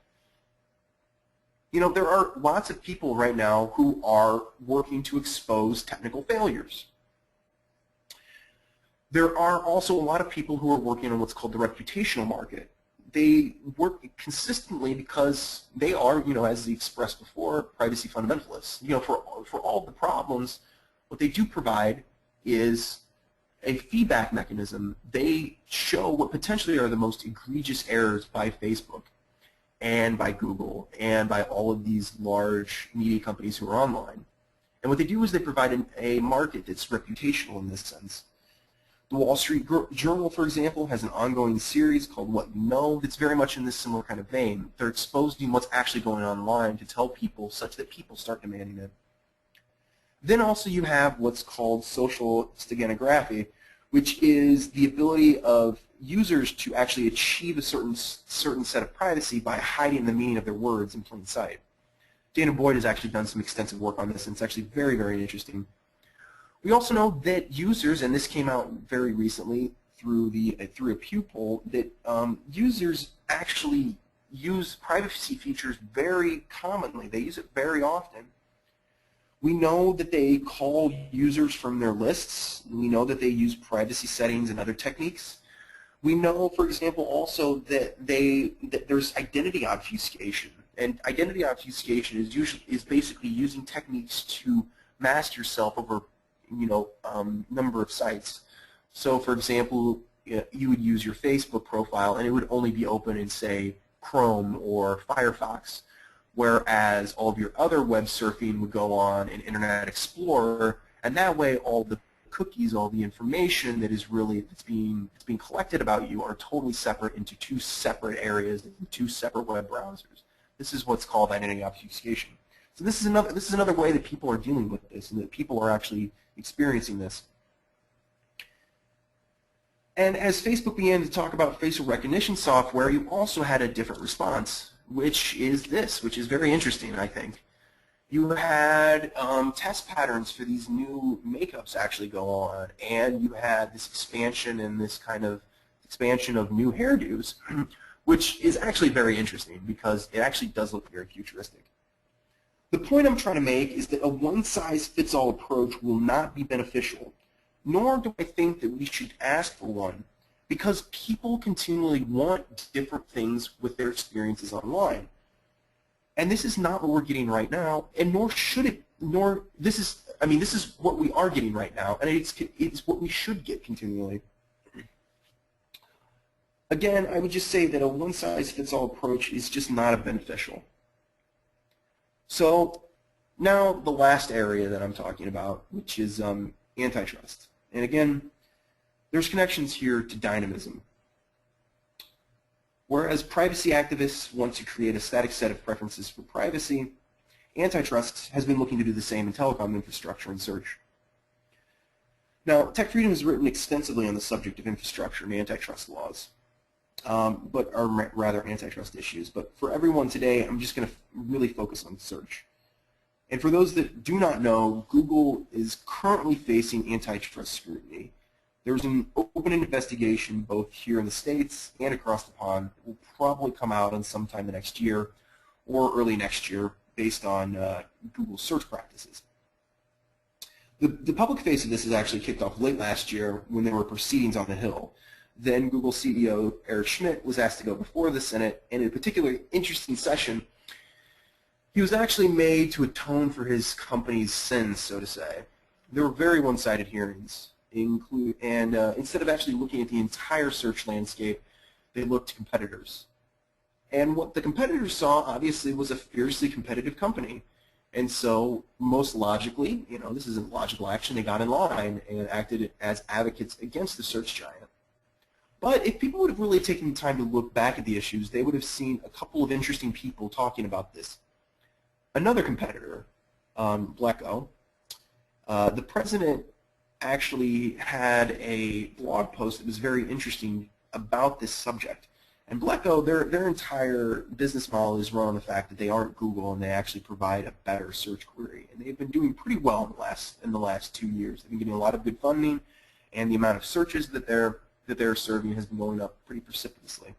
There are lots of people right now who are working to expose technical failures. There are also a lot of people who are working on what's called the reputational market. They work consistently because they are, as expressed before, privacy fundamentalists. For all the problems, what they do provide is a feedback mechanism. They show what potentially are the most egregious errors by Facebook and by Google and by all of these large media companies who are online. And what they do is they provide a market that's reputational in this sense. The Wall Street Journal, for example, has an ongoing series called What You Know that's very much in this similar kind of vein. They're exposing what's actually going on online to tell people such that people start demanding it. Then also you have what's called social steganography, which is the ability of users to actually achieve a certain set of privacy by hiding the meaning of their words in plain sight. Dana Boyd has actually done some extensive work on this, and it's actually very, very interesting. We also know that users, and this came out very recently through a Pew poll, that users actually use privacy features very commonly. They use it very often. We know that they call users from their lists. We know that they use privacy settings and other techniques. We know, for example, also that there's identity obfuscation, and identity obfuscation is basically using techniques to mask yourself over number of sites. So, for example, you would use your Facebook profile, and it would only be open in, say, Chrome or Firefox, whereas all of your other web surfing would go on in Internet Explorer, and that way all the cookies, all the information that's being collected about you are totally separate into two separate areas, two separate web browsers. This is what's called identity obfuscation. So this is another way that people are dealing with this, and that people are actually experiencing this. And as Facebook began to talk about facial recognition software, you also had a different response, which is very interesting, I think. You had test patterns for these new makeups actually go on, and you had this expansion and this kind of expansion of new hairdos, which is actually very interesting because it actually does look very futuristic. The point I'm trying to make is that a one-size-fits-all approach will not be beneficial, nor do I think that we should ask for one, because people continually want different things with their experiences online. And this is not what we're getting right now, and nor should it, this is what we are getting right now, and it's what we should get continually. Again, I would just say that a one-size-fits-all approach is just not beneficial. So now the last area that I'm talking about, which is antitrust. And again, there's connections here to dynamism. Whereas privacy activists want to create a static set of preferences for privacy, Antitrust has been looking to do the same in telecom infrastructure and search. Now, Tech Freedom has written extensively on the subject of infrastructure and antitrust laws, or rather antitrust issues. But for everyone today, I'm just going to really focus on search. And for those that do not know, Google is currently facing antitrust scrutiny. There's an open investigation both here in the States and across the pond. It will probably come out in sometime the next year or early next year based on Google's search practices. The public face of this is actually kicked off late last year when there were proceedings on the Hill. Then Google CEO Eric Schmidt was asked to go before the Senate, and in a particularly interesting session, he was actually made to atone for his company's sins, so to say. There were very one-sided hearings. Instead of actually looking at the entire search landscape, they looked to competitors. And what the competitors saw, obviously, was a fiercely competitive company. And so, most logically, this isn't logical action, they got in line and acted as advocates against the search giant. But if people would have really taken the time to look back at the issues, they would have seen a couple of interesting people talking about this. Another competitor, Blacko, the president actually had a blog post that was very interesting about this subject. And Blacko, their entire business model is run on the fact that they aren't Google and they actually provide a better search query. And they've been doing pretty well in the last 2 years. They've been getting a lot of good funding, and the amount of searches that they're serving has been going up pretty precipitously.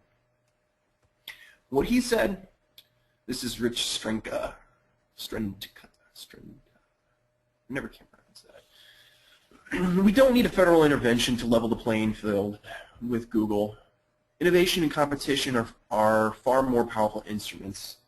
What he said, this is Rich Strenka, never can pronounce that. We don't need a federal intervention to level the playing field with Google. Innovation and competition are far more powerful instruments,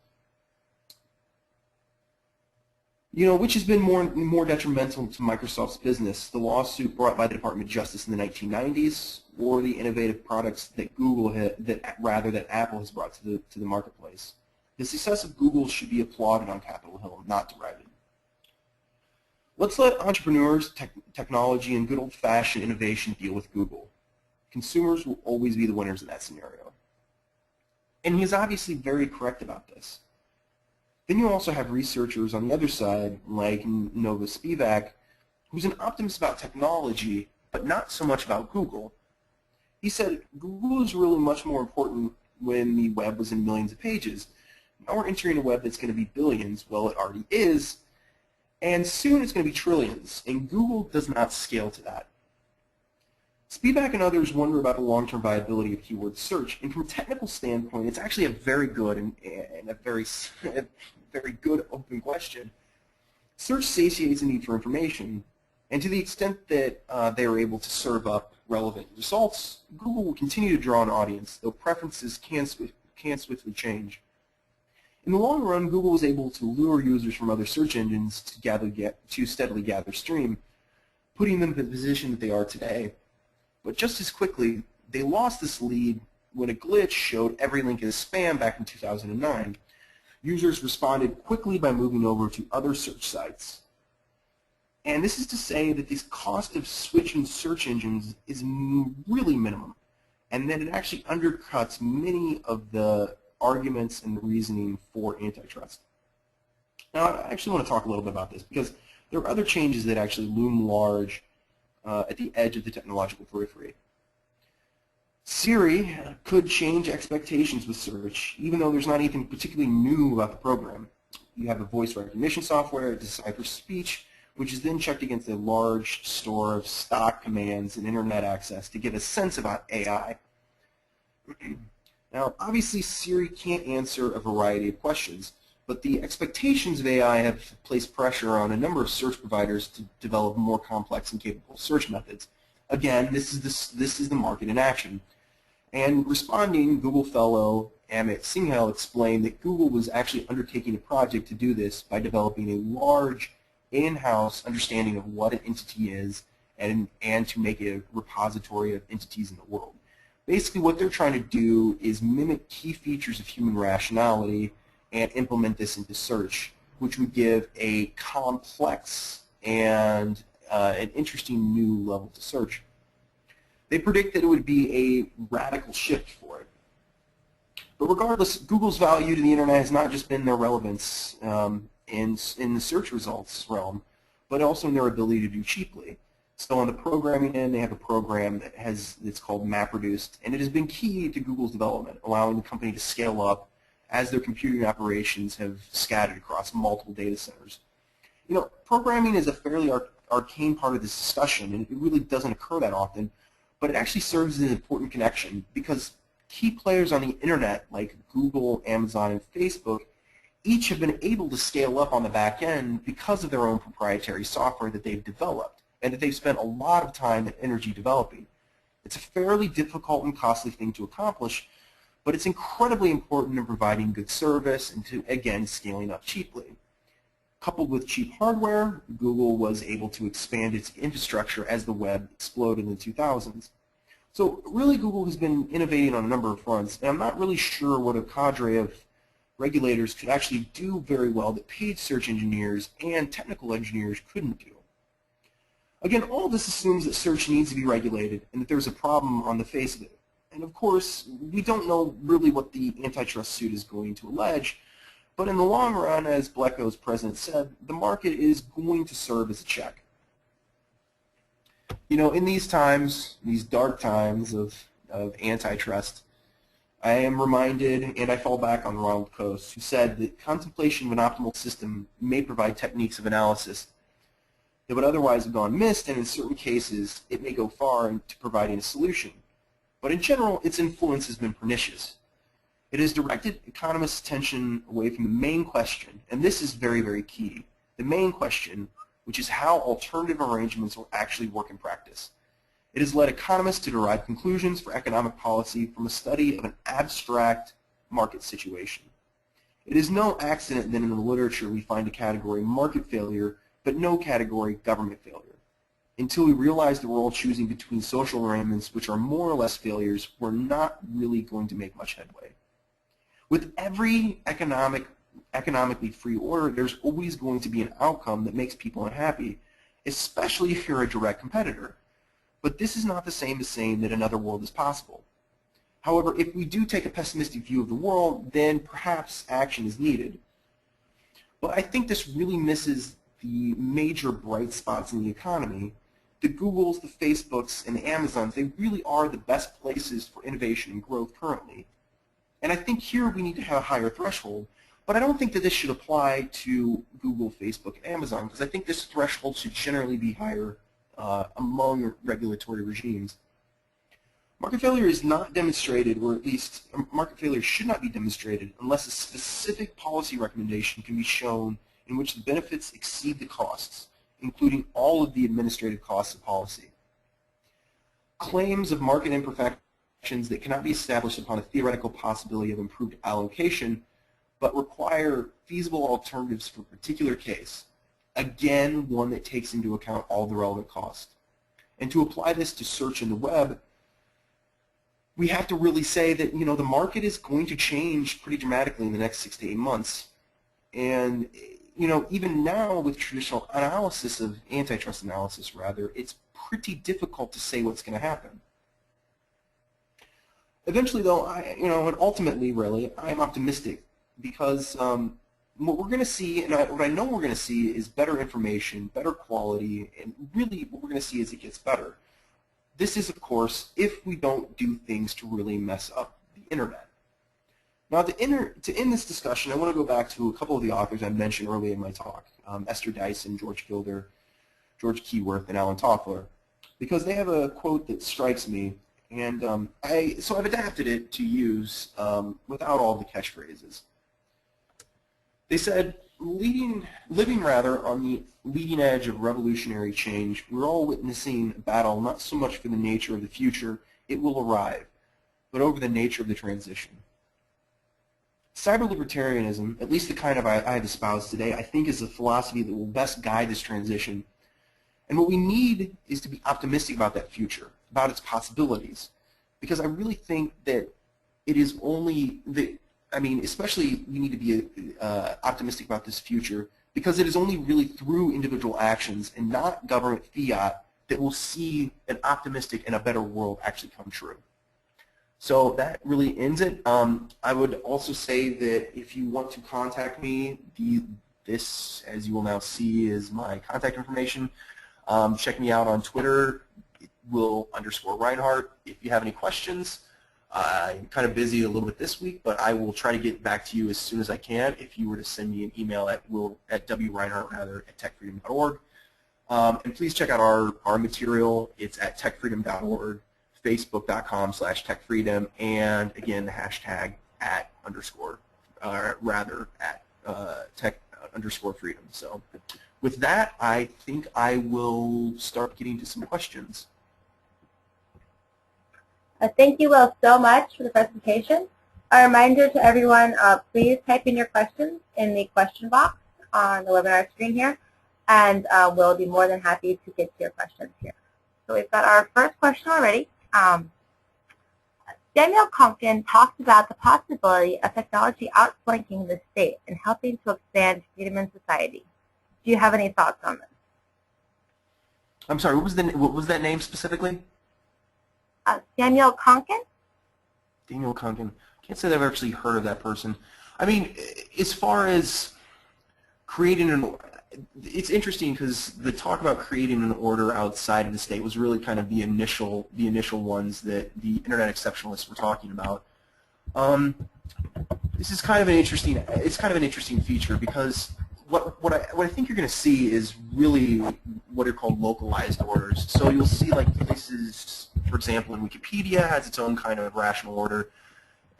which has been more detrimental to Microsoft's business. The lawsuit brought by the Department of Justice in the 1990s, or the innovative products that that Apple has brought to the marketplace. The success of Google should be applauded on Capitol Hill, not derided. Let's let entrepreneurs, technology, and good old-fashioned innovation deal with Google. Consumers will always be the winners in that scenario. And he's obviously very correct about this. Then you also have researchers on the other side, like Nova Spivak, who's an optimist about technology, but not so much about Google. He said, Google is really much more important when the web was in millions of pages. Now we're entering a web that's going to be billions. Well, it already is. And soon it's going to be trillions. And Google does not scale to that. Spivak and others wonder about the long-term viability of keyword search. And from a technical standpoint, it's actually a very good and a very good open question. Search satiates a need for information. And to the extent that they are able to serve up relevant results, Google will continue to draw an audience, though preferences can swiftly change. In the long run, Google was able to lure users from other search engines to steadily gather steam, putting them in the position that they are today. But just as quickly, they lost this lead when a glitch showed every link as spam back in 2009. Users responded quickly by moving over to other search sites. And this is to say that the cost of switching search engines is really minimum, and that it actually undercuts many of the arguments and the reasoning for antitrust. Now, I actually want to talk a little bit about this because there are other changes that actually loom large at the edge of the technological periphery. Siri could change expectations with search, even though there's not anything particularly new about the program. You have a voice recognition software, it deciphers speech, which is then checked against a large store of stock commands and internet access to give a sense about AI. Now, obviously, Siri can't answer a variety of questions, but the expectations of AI have placed pressure on a number of search providers to develop more complex and capable search methods. Again, this is the market in action. And responding, Google fellow Amit Singhal explained that Google was actually undertaking a project to do this by developing a large in-house understanding of what an entity is and to make a repository of entities in the world. Basically, what they're trying to do is mimic key features of human rationality and implement this into search, which would give a complex and an interesting new level to search. They predict that it would be a radical shift for it. But regardless, Google's value to the internet has not just been their relevance in the search results realm, but also in their ability to do cheaply. So on the programming end, they have a program that's called MapReduced, and it has been key to Google's development, allowing the company to scale up as their computing operations have scattered across multiple data centers. You know, programming is a fairly arcane part of this discussion, and it really doesn't occur that often, but it actually serves as an important connection because key players on the internet like Google, Amazon, and Facebook each have been able to scale up on the back end because of their own proprietary software that they've developed and that they've spent a lot of time and energy developing. It's a fairly difficult and costly thing to accomplish, but it's incredibly important in providing good service and to, again, scaling up cheaply. Coupled with cheap hardware, Google was able to expand its infrastructure as the web exploded in the 2000s. So really Google has been innovating on a number of fronts, and I'm not really sure what a cadre of regulators could actually do very well that paid search engineers and technical engineers couldn't do. Again, all this assumes that search needs to be regulated and that there's a problem on the face of it. And of course, we don't know really what the antitrust suit is going to allege, but in the long run, as Bleco's president said, the market is going to serve as a check. You know, in these times, these dark times of antitrust, I am reminded, and I fall back on Ronald Coase, who said that contemplation of an optimal system may provide techniques of analysis that would otherwise have gone missed, and in certain cases, it may go far into providing a solution. But in general, its influence has been pernicious. It has directed economists' attention away from the main question, and this is very, very key, the main question, which is how alternative arrangements will actually work in practice. It has led economists to derive conclusions for economic policy from a study of an abstract market situation. It is no accident that in the literature we find a category market failure, but no category government failure. Until we realize that we're all choosing between social arrangements which are more or less failures, we're not really going to make much headway. With every economically free order, there's always going to be an outcome that makes people unhappy, especially if you're a direct competitor. But this is not the same as saying that another world is possible. However, if we do take a pessimistic view of the world, then perhaps action is needed. But I think this really misses the major bright spots in the economy. The Googles, the Facebooks, and the Amazons, they really are the best places for innovation and growth currently. And I think here we need to have a higher threshold. But I don't think that this should apply to Google, Facebook, and Amazon, because I think this threshold should generally be higher among regulatory regimes. Market failure is not demonstrated, or at least market failure should not be demonstrated unless a specific policy recommendation can be shown in which the benefits exceed the costs, including all of the administrative costs of policy. Claims of market imperfections that cannot be established upon a theoretical possibility of improved allocation but require feasible alternatives for a particular case. Again, one that takes into account all the relevant costs. And to apply this to search in the web, we have to really say that, you know, the market is going to change pretty dramatically in the next 6 to 8 months. And, you know, even now with traditional analysis of antitrust analysis, rather, it's pretty difficult to say what's going to happen. Eventually, though, and ultimately, really, I'm optimistic because what we're going to see, and what I know we're going to see, is better information, better quality, and really what we're going to see is it gets better. This is, of course, if we don't do things to really mess up the internet. Now, to end this discussion, I want to go back to a couple of the authors I mentioned earlier in my talk, Esther Dyson, George Gilder, George Keyworth, and Alan Toffler, because they have a quote that strikes me, and so I've adapted it to use without all the catchphrases. They said, living on the leading edge of revolutionary change, we're all witnessing a battle not so much for the nature of the future, it will arrive, but over the nature of the transition. Cyberlibertarianism, at least the kind of I have espoused today, I think is a philosophy that will best guide this transition. And what we need is to be optimistic about that future, about its possibilities, because I really think that it is only the, especially we need to be optimistic about this future because it is only really through individual actions and not government fiat that we'll see an optimistic and a better world actually come true. So that really ends it. I would also say that if you want to contact me, this, as you will now see, is my contact information. Check me out on Twitter, @Rinehart. If you have any questions, I'm kind of busy a little bit this week, but I will try to get back to you as soon as I can if you were to send me an email at wrinehart@techfreedom.org. And please check out our material. It's at techfreedom.org, facebook.com/techfreedom, and again, the hashtag @tech_freedom. So with that, I think I will start getting to some questions. Thank you, Will, so much for the presentation. A reminder to everyone, please type in your questions in the question box on the webinar screen here, and we'll be more than happy to get to your questions here. So we've got our first question already. Danielle Konkan talks about the possibility of technology outflanking the state and helping to expand freedom in society. Do you have any thoughts on this? I'm sorry, what was that name specifically? Danielle Konkan? Danielle Konkan. Can't say that I've actually heard of that person. I mean, as far as creating it's interesting because the talk about creating an order outside of the state was really kind of the initial ones that the internet exceptionalists were talking about. This is kind of an interesting feature because what I think you're going to see is really what are called localized orders. So you'll see like places, for example, in Wikipedia has its own kind of rational order,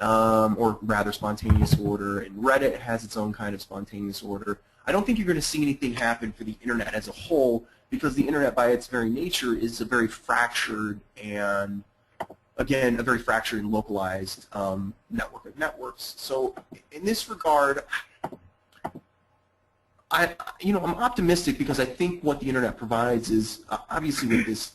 or rather spontaneous order, and Reddit has its own kind of spontaneous order. I don't think you're going to see anything happen for the internet as a whole because the internet by its very nature is a very fractured and, again, a very fractured and localized network of networks. So in this regard, I'm optimistic because I think what the internet provides is obviously with this,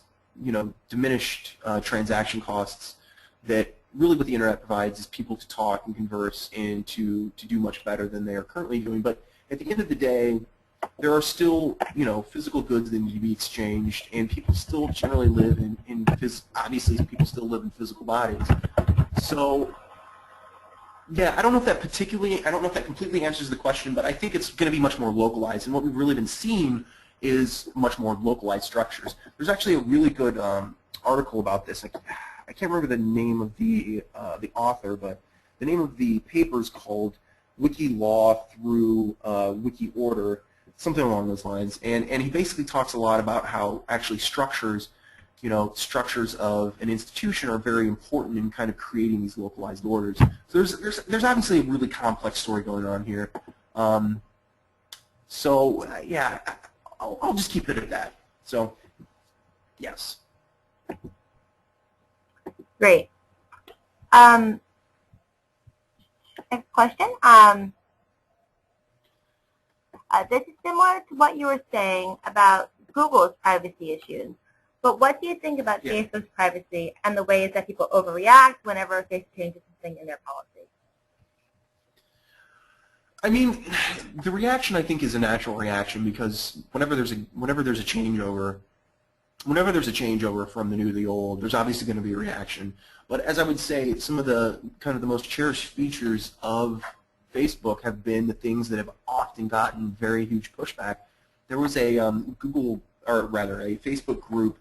diminished transaction costs, that really what the internet provides is people to talk and converse and to do much better than they are currently doing. But at the end of the day, there are still, physical goods that need to be exchanged, and people still generally live obviously people still live in physical bodies. So, yeah, I don't know if that completely answers the question, but I think it's going to be much more localized, and what we've really been seeing is much more localized structures. There's actually a really good article about this. I can't remember the name of the author, but the name of the paper is called Wiki Law through Wiki Order, something along those lines. And he basically talks a lot about how actually structures of an institution are very important in kind of creating these localized orders. So there's obviously a really complex story going on here. Yeah, I'll just keep it at that. So, yes. Great. Next question. This is similar to what you were saying about Google's privacy issues. But what do you think about Facebook's privacy and the ways that people overreact whenever Facebook changes something in their policy? I mean, the reaction I think is a natural reaction because whenever there's a changeover from the new to the old, there's obviously going to be a reaction. But as I would say, some of the kind of the most cherished features of Facebook have been the things that have often gotten very huge pushback. There was a Facebook group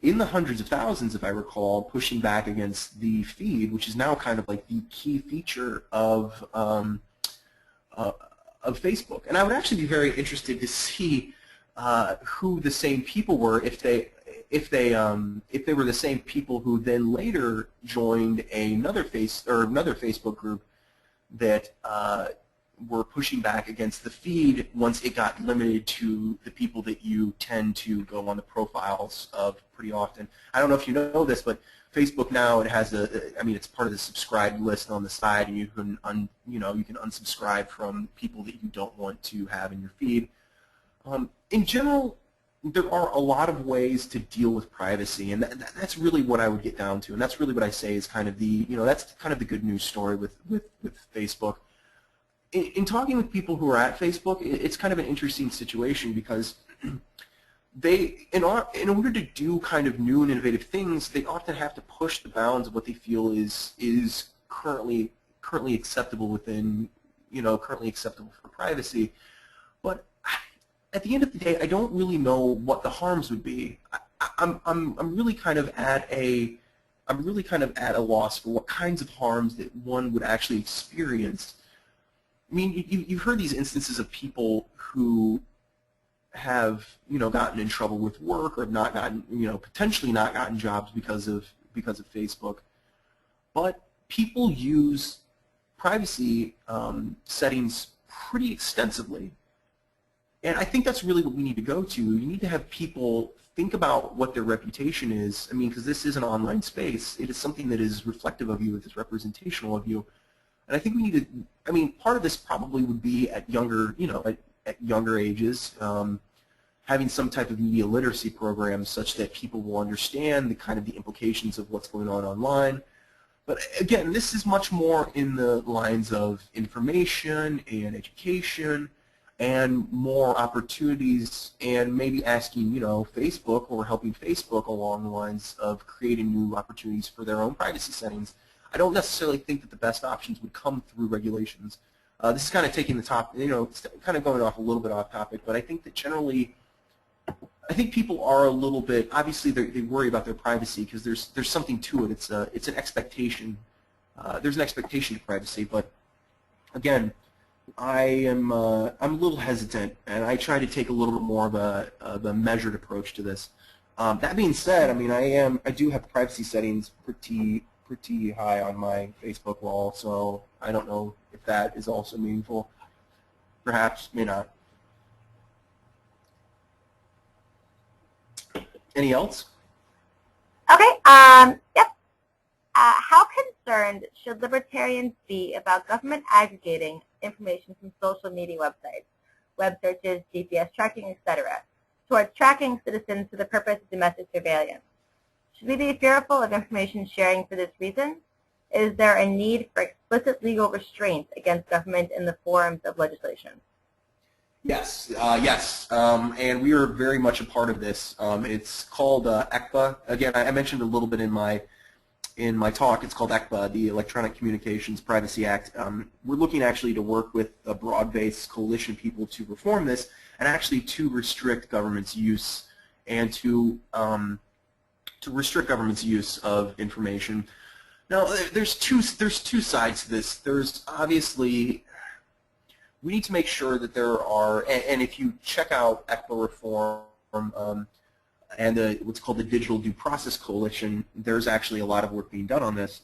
in the hundreds of thousands, if I recall, pushing back against the feed, which is now kind of like the key feature of Facebook. And I would actually be very interested to see who the same people were if they were the same people who then later joined another Facebook group that were pushing back against the feed once it got limited to the people that you tend to go on the profiles of pretty often. I don't know if you know this, but Facebook now, it's part of the subscribed list on the side, and you can unsubscribe from people that you don't want to have in your feed. In general, there are a lot of ways to deal with privacy, and that's really what I would get down to, and that's really what I say is kind of the, that's kind of the good news story with Facebook. in talking with people who are at Facebook, it's kind of an interesting situation because they, in order to do kind of new and innovative things, they often have to push the bounds of what they feel is currently acceptable within, currently acceptable for privacy. But at the end of the day, I don't really know what the harms would be. I'm really kind of at a loss for what kinds of harms that one would actually experience. I mean, you've heard these instances of people who have, gotten in trouble with work or have not gotten, potentially not gotten jobs because of Facebook. But people use privacy settings pretty extensively. And I think that's really what we need to go to. You need to have people think about what their reputation is. I mean, because this is an online space. It is something that is reflective of you, it is representational of you. And I think we need to, I mean, part of this probably would be at younger, at younger ages, having some type of media literacy program such that people will understand the implications of what's going on online. But again, this is much more in the lines of information and education and more opportunities, and maybe asking, Facebook, or helping Facebook along the lines of creating new opportunities for their own privacy settings. I don't necessarily think that the best options would come through regulations. This is kind of taking the top, it's kind of going off a little bit off topic, but I think that generally, I think people are a little bit, obviously they worry about their privacy because there's something to it. It's an expectation. There's an expectation to privacy, but again, I'm a little hesitant, and I try to take a little bit more of a measured approach to this. That being said, I mean, I do have privacy settings pretty high on my Facebook wall, so I don't know if that is also meaningful. Perhaps, may not. Any else? Okay. Yep. How concerned should libertarians be about government aggregating information from social media websites, web searches, GPS tracking, etc., towards tracking citizens for the purpose of domestic surveillance? Should we be fearful of information sharing for this reason? Is there a need for explicit legal restraint against government in the forms of legislation? Yes, and we are very much a part of this. It's called ECPA. Again, I mentioned a little bit in my talk. It's called ECPA, the Electronic Communications Privacy Act. We're looking actually to work with a broad-based coalition of people to reform this and actually to restrict government's use and to restrict government's use of information. Now, there's two sides to this. There's obviously, we need to make sure that there are, and if you check out ECPA reform and what's called the Digital Due Process Coalition, there's actually a lot of work being done on this.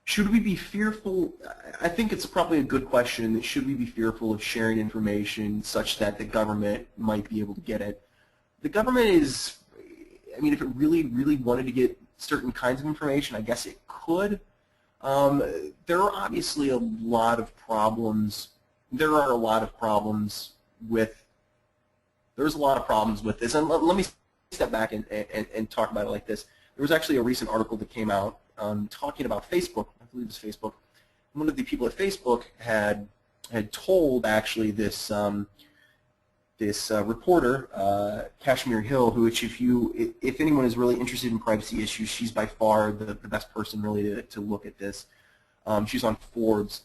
Should we be fearful? I think it's probably a good question. Should we be fearful of sharing information such that the government might be able to get it? The government is, I mean, if it really, really wanted to get certain kinds of information, I guess it could. There are obviously a lot of problems. There's a lot of problems with this. And let me step back and talk about it like this. There was actually a recent article that came out talking about Facebook. I believe it was Facebook. One of the people at Facebook had told actually this reporter, Kashmir Hill, who, if anyone is really interested in privacy issues, she's by far the best person really to look at this. She's on Forbes.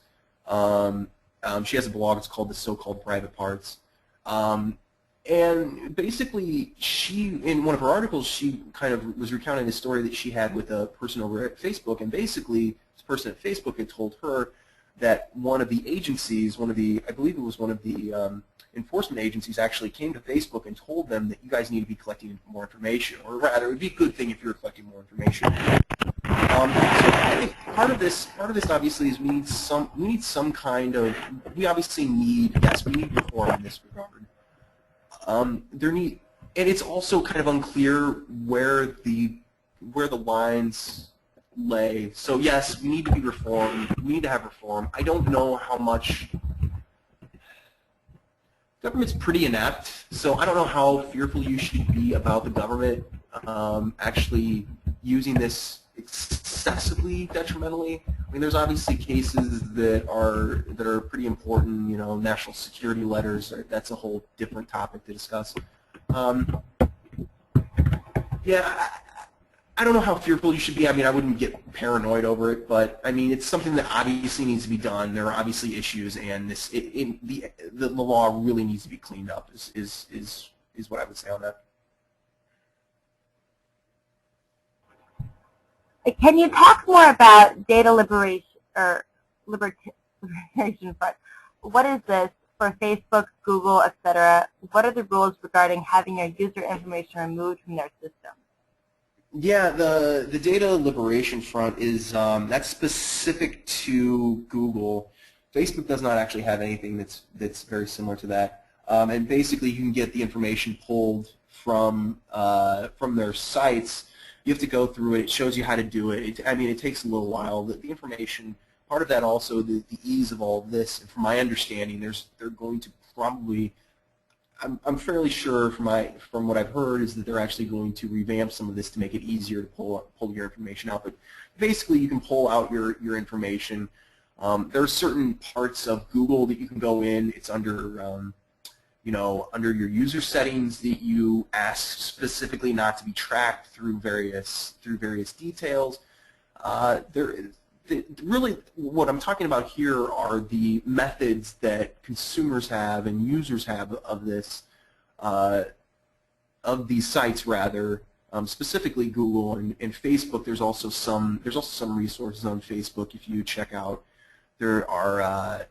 She has a blog. It's called The So-Called Private Parts. And basically, in one of her articles, she kind of was recounting a story that she had with a person over at Facebook, and basically, this person at Facebook had told her that one of the agencies, I believe it was one of the enforcement agencies, actually came to Facebook and told them that you guys need to be collecting more information, or rather, it would be a good thing if you were collecting more information. So I think part of this obviously is we need some kind of, we need reform in this regard. And it's also kind of unclear where the lines lay. So yes, we need to be reformed. We need to have reform. I don't know how much. Government's pretty inept, so I don't know how fearful you should be about the government actually using this excessively detrimentally. I mean, there's obviously cases that are pretty important. You know, national security letters. That's a whole different topic to discuss. Yeah, I don't know how fearful you should be. I mean, I wouldn't get paranoid over it, but I mean, it's something that obviously needs to be done. There are obviously issues, and the law really needs to be cleaned up. Is what I would say on that. Can you talk more about data liberation or libertarian front? What is this for Facebook, Google, etc.? What are the rules regarding having your user information removed from their system? Yeah, the data liberation front is that's specific to Google. Facebook does not actually have anything that's very similar to that. And basically, you can get the information pulled from their sites. You have to go through it. It shows you how to do it. I mean, it takes a little while. The information, part of that also, the ease of all of this, and from my understanding, they're going to probably, I'm fairly sure from what I've heard is that they're actually going to revamp some of this to make it easier to pull your information out. But basically, you can pull out your information. There are certain parts of Google that you can go in. It's under under your user settings that you ask specifically not to be tracked through various details. Really, what I'm talking about here are the methods that consumers have and users have of this, of these sites rather, specifically Google and Facebook. There's also some resources on Facebook if you check out. There are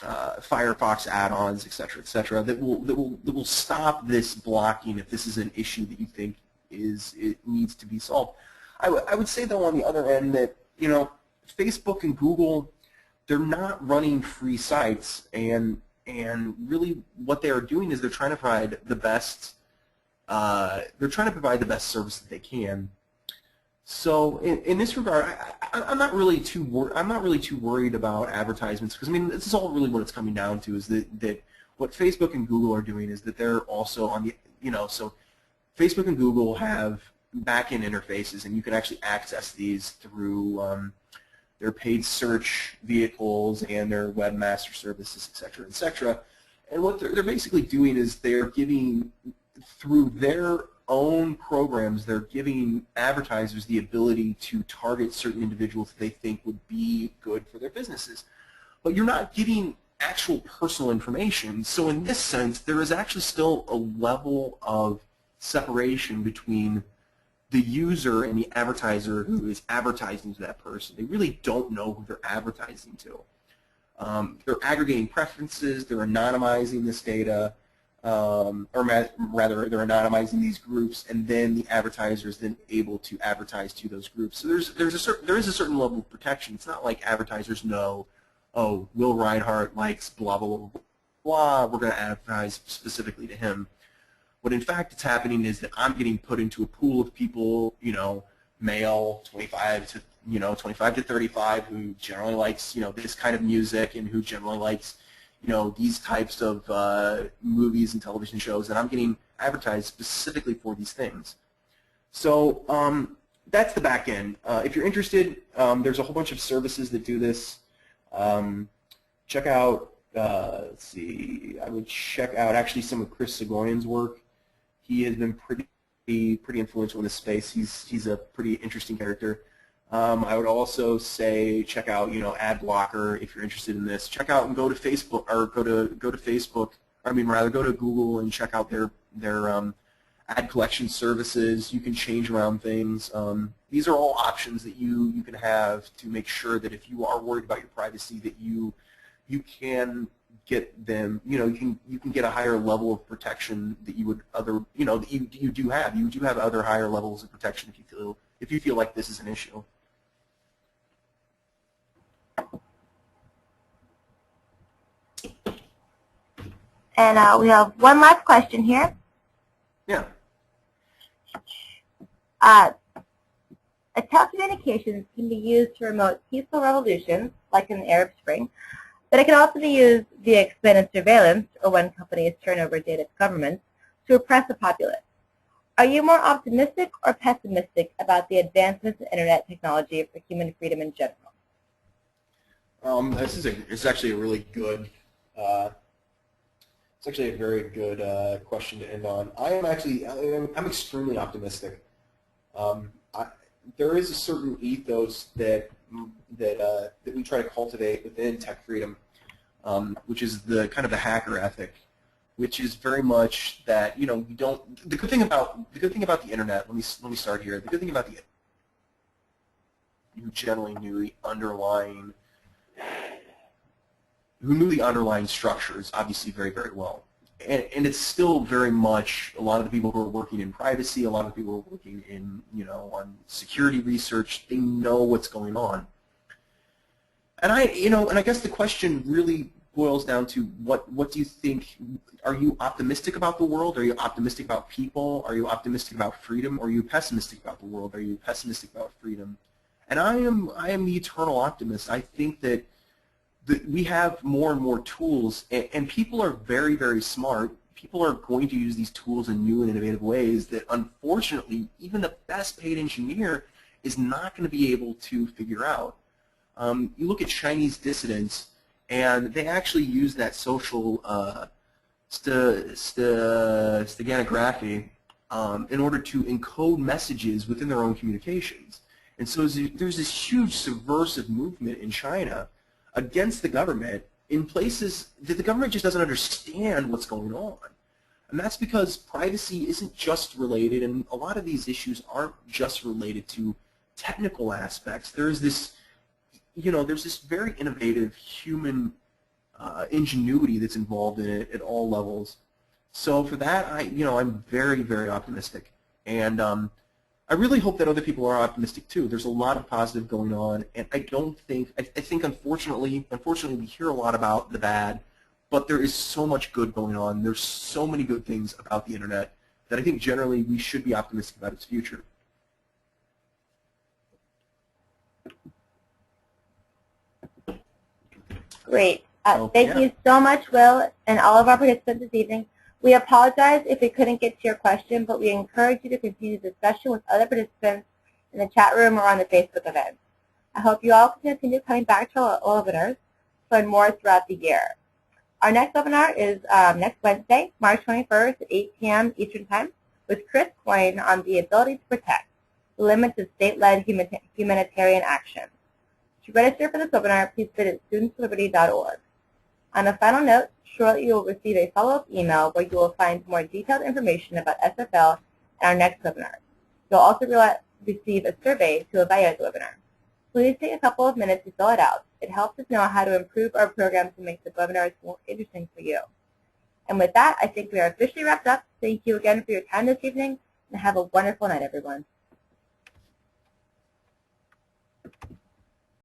Firefox add-ons, etc., that will stop this blocking if this is an issue that you think it needs to be solved. I would say though on the other end that Facebook and Google, they're not running free sites, and really what they are doing is they're trying to provide the best service that they can. So in this regard, I'm not really too worried about advertisements, because I mean this is all really what it's coming down to, is that what Facebook and Google are doing is that they're also on the so Facebook and Google have back-end interfaces, and you can actually access these through their paid search vehicles and their webmaster services, etc., etc. And what they're basically doing is they're giving, through their own programs, they're giving advertisers the ability to target certain individuals that they think would be good for their businesses. But you're not getting actual personal information. So in this sense, there is actually still a level of separation between the user and the advertiser who is advertising to that person. They really don't know who they're advertising to. They're aggregating preferences, they're anonymizing this data, or rather they're anonymizing these groups, and then the advertiser is then able to advertise to those groups. So there is a certain level of protection. It's not like advertisers know, oh, Will Rinehart likes blah, blah, blah, blah, we're going to advertise specifically to him. What in fact is happening is that I'm getting put into a pool of people, male, 25 to 35, who generally likes, this kind of music, and who generally likes, these types of movies and television shows, and I'm getting advertised specifically for these things. So that's the back end. If you're interested, there's a whole bunch of services that do this. Check out, let's see, I would check out actually some of Chris Sigourney's work. He has been pretty influential in this space. He's a pretty interesting character. I would also say check out ad blocker if you're interested in this. Check out and go to Facebook, or go to Facebook. I mean rather go to Google and check out their ad collection services. You can change around things. These are all options that you can have to make sure that if you are worried about your privacy, that you can get them, you can get a higher level of protection that you would that you do have. You do have other higher levels of protection if you feel like this is an issue. And we have one last question here. Yeah. Telecommunications can be used to promote peaceful revolutions, like in the Arab Spring, but it can also be used via expanded surveillance, or when companies turn over data to governments, to oppress the populace. Are you more optimistic or pessimistic about the advancements in internet technology for human freedom in general? It's actually a really good. It's actually a very good question to end on. I'm extremely optimistic. There is a certain ethos that we try to cultivate within tech freedom, which is the kind of the hacker ethic, which is very much that we don't. The good thing about the internet. Let me start here. The good thing about the who generally knew the underlying structures obviously very, very well. And it's still very much a lot of the people who are working in privacy, a lot of the people who are working in, on security research, they know what's going on. And I guess the question really boils down to what do you think? Are you optimistic about the world? Are you optimistic about people? Are you optimistic about freedom? Or are you pessimistic about the world? Are you pessimistic about freedom? And I am the eternal optimist. I think that we have more and more tools, and people are very, very smart. People are going to use these tools in new and innovative ways that, unfortunately, even the best paid engineer is not going to be able to figure out. You look at Chinese dissidents, and they actually use that social steganography in order to encode messages within their own communications. And so there's this huge subversive movement in China against the government in places that the government just doesn't understand what's going on. And that's because privacy isn't just related, and a lot of these issues aren't just related to technical aspects. There's this, there's this very innovative human ingenuity that's involved in it at all levels. So for that, I'm very, very optimistic. And I really hope that other people are optimistic too. There's a lot of positive going on, and I think unfortunately we hear a lot about the bad, but there is so much good going on. There's so many good things about the internet that I think generally we should be optimistic about its future. Great. Thank you so much, Will, and all of our participants this evening. We apologize if we couldn't get to your question, but we encourage you to continue the discussion with other participants in the chat room or on the Facebook event. I hope you all can continue coming back to our webinars to learn more throughout the year. Our next webinar is next Wednesday, March 21st at 8 p.m. Eastern Time with Chris Coyne on the ability to protect, the limits of state-led humanitarian action. To register for this webinar, please visit studentsliberty.org. On a final note, shortly you will receive a follow-up email where you will find more detailed information about SFL and our next webinar. You'll also receive a survey to evaluate the webinar. Please take a couple of minutes to fill it out. It helps us know how to improve our program to make the webinars more interesting for you. And with that, I think we are officially wrapped up. Thank you again for your time this evening, and have a wonderful night, everyone.